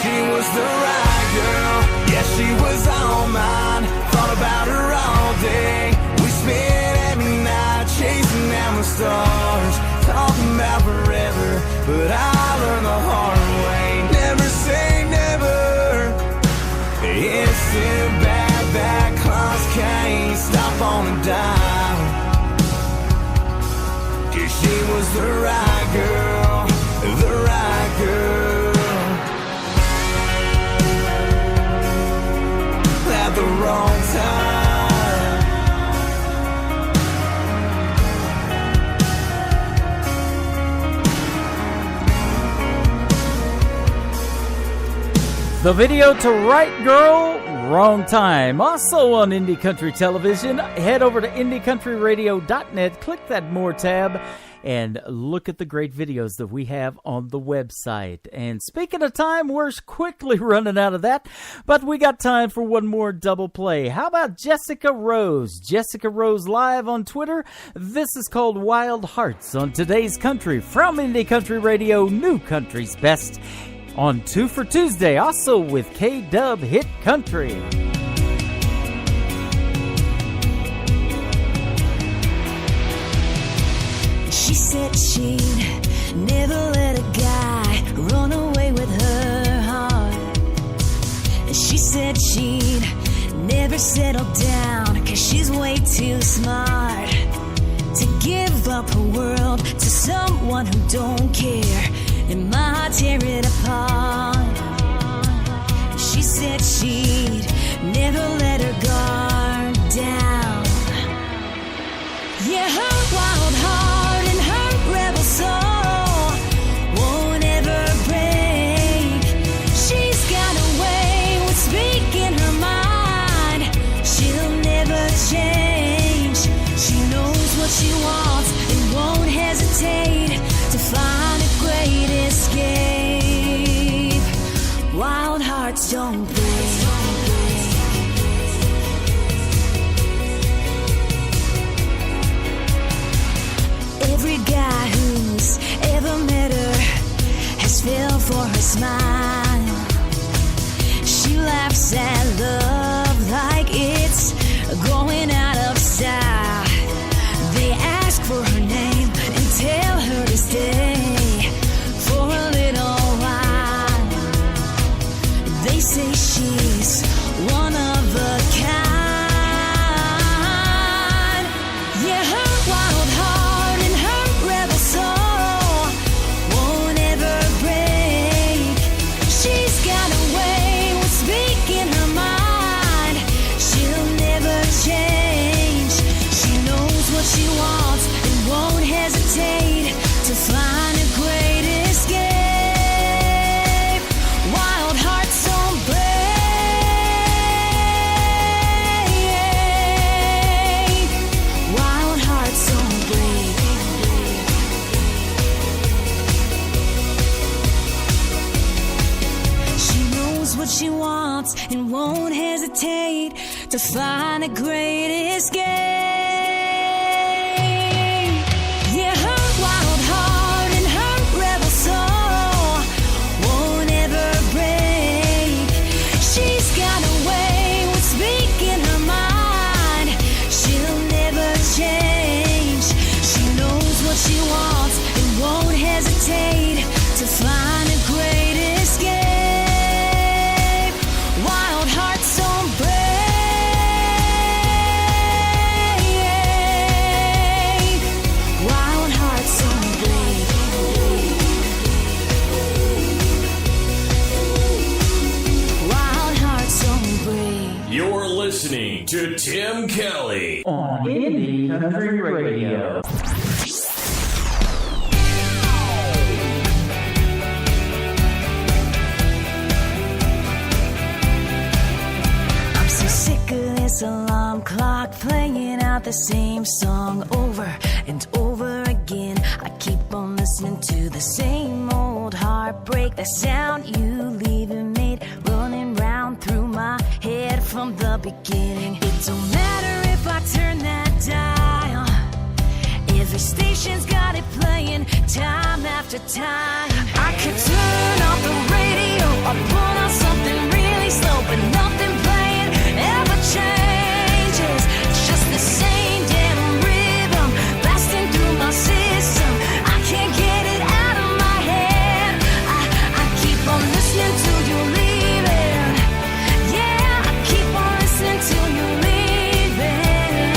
She was the right girl, yeah, she was all mine. Thought about her all day. We spent every night chasing down the stars, talking about forever. But I learned the hard way, never say never. It's too bad that clocks can't stop on a dime. 'Cause she was the right girl at the wrong time. The video to Right Girl, Wrong Time. Also on Indie Country Television, head over to IndieCountryRadio.net, click that More tab, and look at the great videos that we have on the website. And speaking of time, we're quickly running out of that, but we got time for one more double play. How about Jessica Rose? Jessica Rose live on Twitter. This is called Wild Hearts on Today's Country from Indie Country Radio, New Country's Best, on 2 for Tuesday, also with K-Dub Hit Country. She said she'd never let a guy run away with her heart. She said she'd never settle down, 'cause she's way too smart to give up her world to someone who don't care and might tear it apart. She said she'd never let her guard down. Yeah, her wild heart and her rebel soul won't ever break. She's got a way with speaking her mind. She'll never change. She knows what she wants and won't hesitate to find a great escape. Wild hearts don't break. Every guy who's ever met her has fell for her smile. She laughs at love like it's going out of style. They ask for her name and tell her to stay for a little while. They say she's one of a kind. Yeah, her wild heart and her rebel soul won't ever break. She's got a way with speaking her mind. She'll never change. She knows what she wants and won't hesitate to find a great escape. Wild hearts don't break. Wild hearts don't break. She knows what she wants and won't hesitate to find a great escape. Yeah, her wild heart and her rebel soul won't ever break. She's got a way with speaking her mind. She'll never change. She knows what she wants and won't hesitate to find a great escape. Wild hearts don't break. to Tim Kelly on Indie Country Radio. I'm so sick of this alarm clock playing out the same song over and over again. I keep on listening to the same old heartbreak. That sound you leaving made running round through my head from the beginning. It don't matter if I turn that dial, every station's got it playing time after time. I could turn off the radio or put on something really slow, but nothing playing ever changes. It's just the same damn rhythm blasting through my system. I can't get it out of my head. I keep on listening till you leaving. Yeah, I keep on listening till you leaving.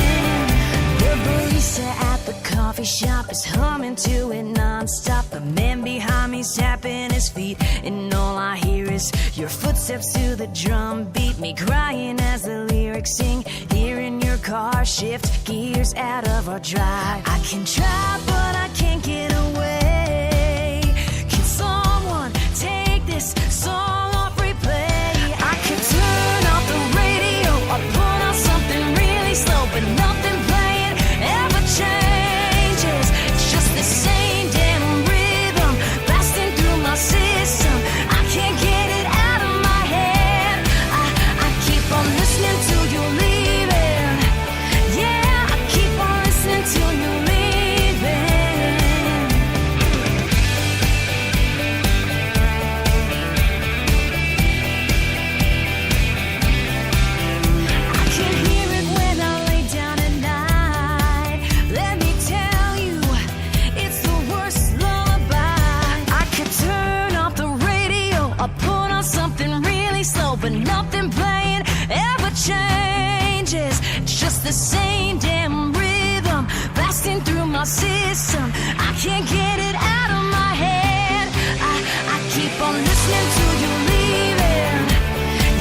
The barista at the coffee shop is humming to it non-stop. The man behind me's tapping his feet, and all I hear is your footsteps to the drum beat. Me crying as the lyrics sing, hearing your car shift gears out of our drive. I can try, but I can't get away. Can someone take this song off replay? I could turn off the radio or put on something really slow, but nothing playing ever changes. It's just the same damn rhythm blasting through my system. I can't get it out of my head. I keep on listening till you leaving. Yeah, I keep on listening till you leaving. I can hear it when I lay down at night. Let me tell you, it's the worst lullaby. I could turn off the radio or put on something really slow, but nothing playing ever changes. It's just the same damn rhythm blasting through my system. I can't get it out of my head. I keep on listening till you leaving.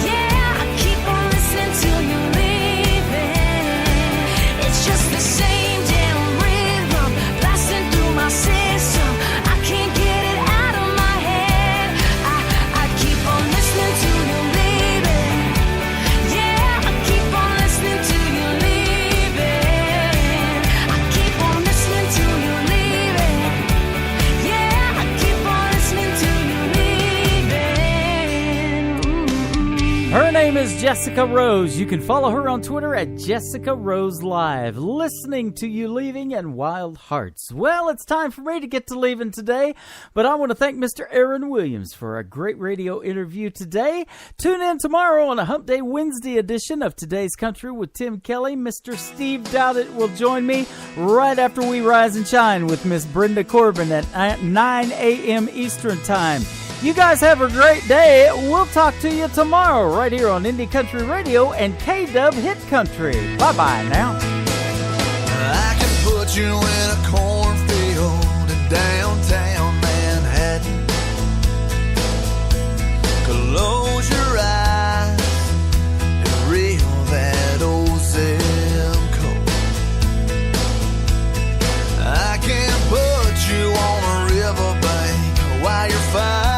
Yeah, I keep on listening till you leaving. It's just the same damn rhythm blasting through my system. I can't get it out of my head. I keep on listening till you leaving. Yeah, I keep on listening till you leaving. I keep on listening till you leaving. Yeah, I keep on listening till you leaving. Her name is Jessica Rose. You can follow her on Twitter at Jessica Rose Live. Listening to You Leaving and Wild Hearts. Well, it's time for me to get to leaving today, but I want to thank Mr. Aaron Williams for a great radio interview today. Tune in tomorrow on a Hump Day Wednesday edition of Today's Country with Tim Kelly. Mr. Steve Dowdett will join me right after we rise and shine with Miss Brenda Corbin at 9 a.m. Eastern Time. You guys have a great day. We'll talk to you tomorrow right here on Indie Country Radio and K-Dub Hit Country. Bye-bye now. I can put you in a cornfield in downtown Manhattan. Close your eyes and reel that old zip code. I can put you on a riverbank while you're fighting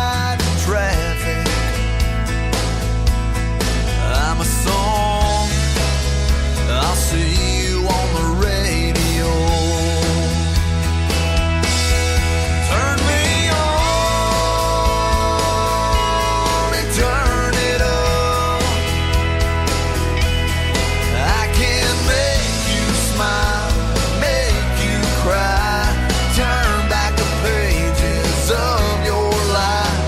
traffic. I'm a song, I'll see you on the radio. Turn me on and turn it up. I can make you smile, make you cry, turn back the pages of your life.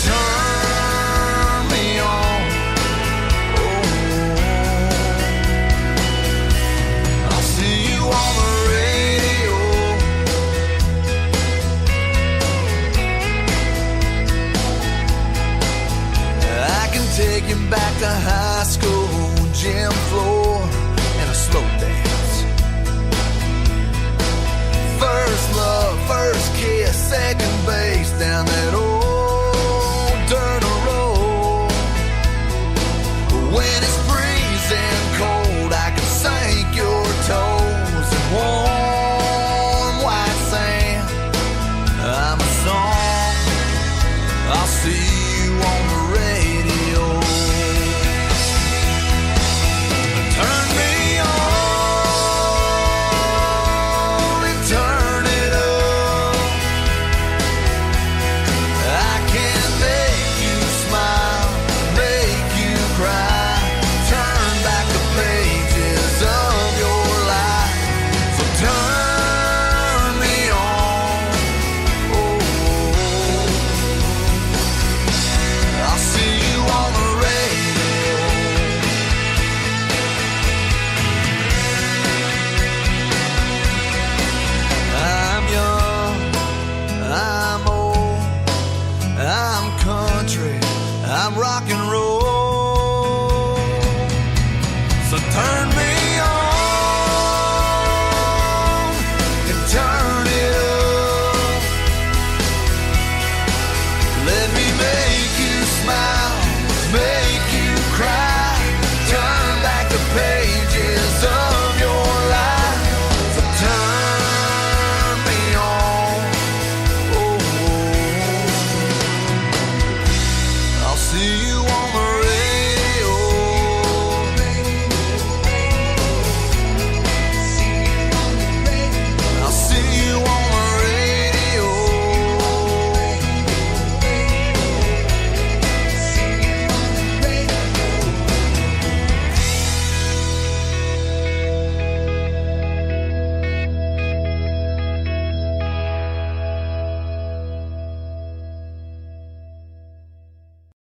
Turn me on. I'll see you on the radio. I can take you back to high school, gym floor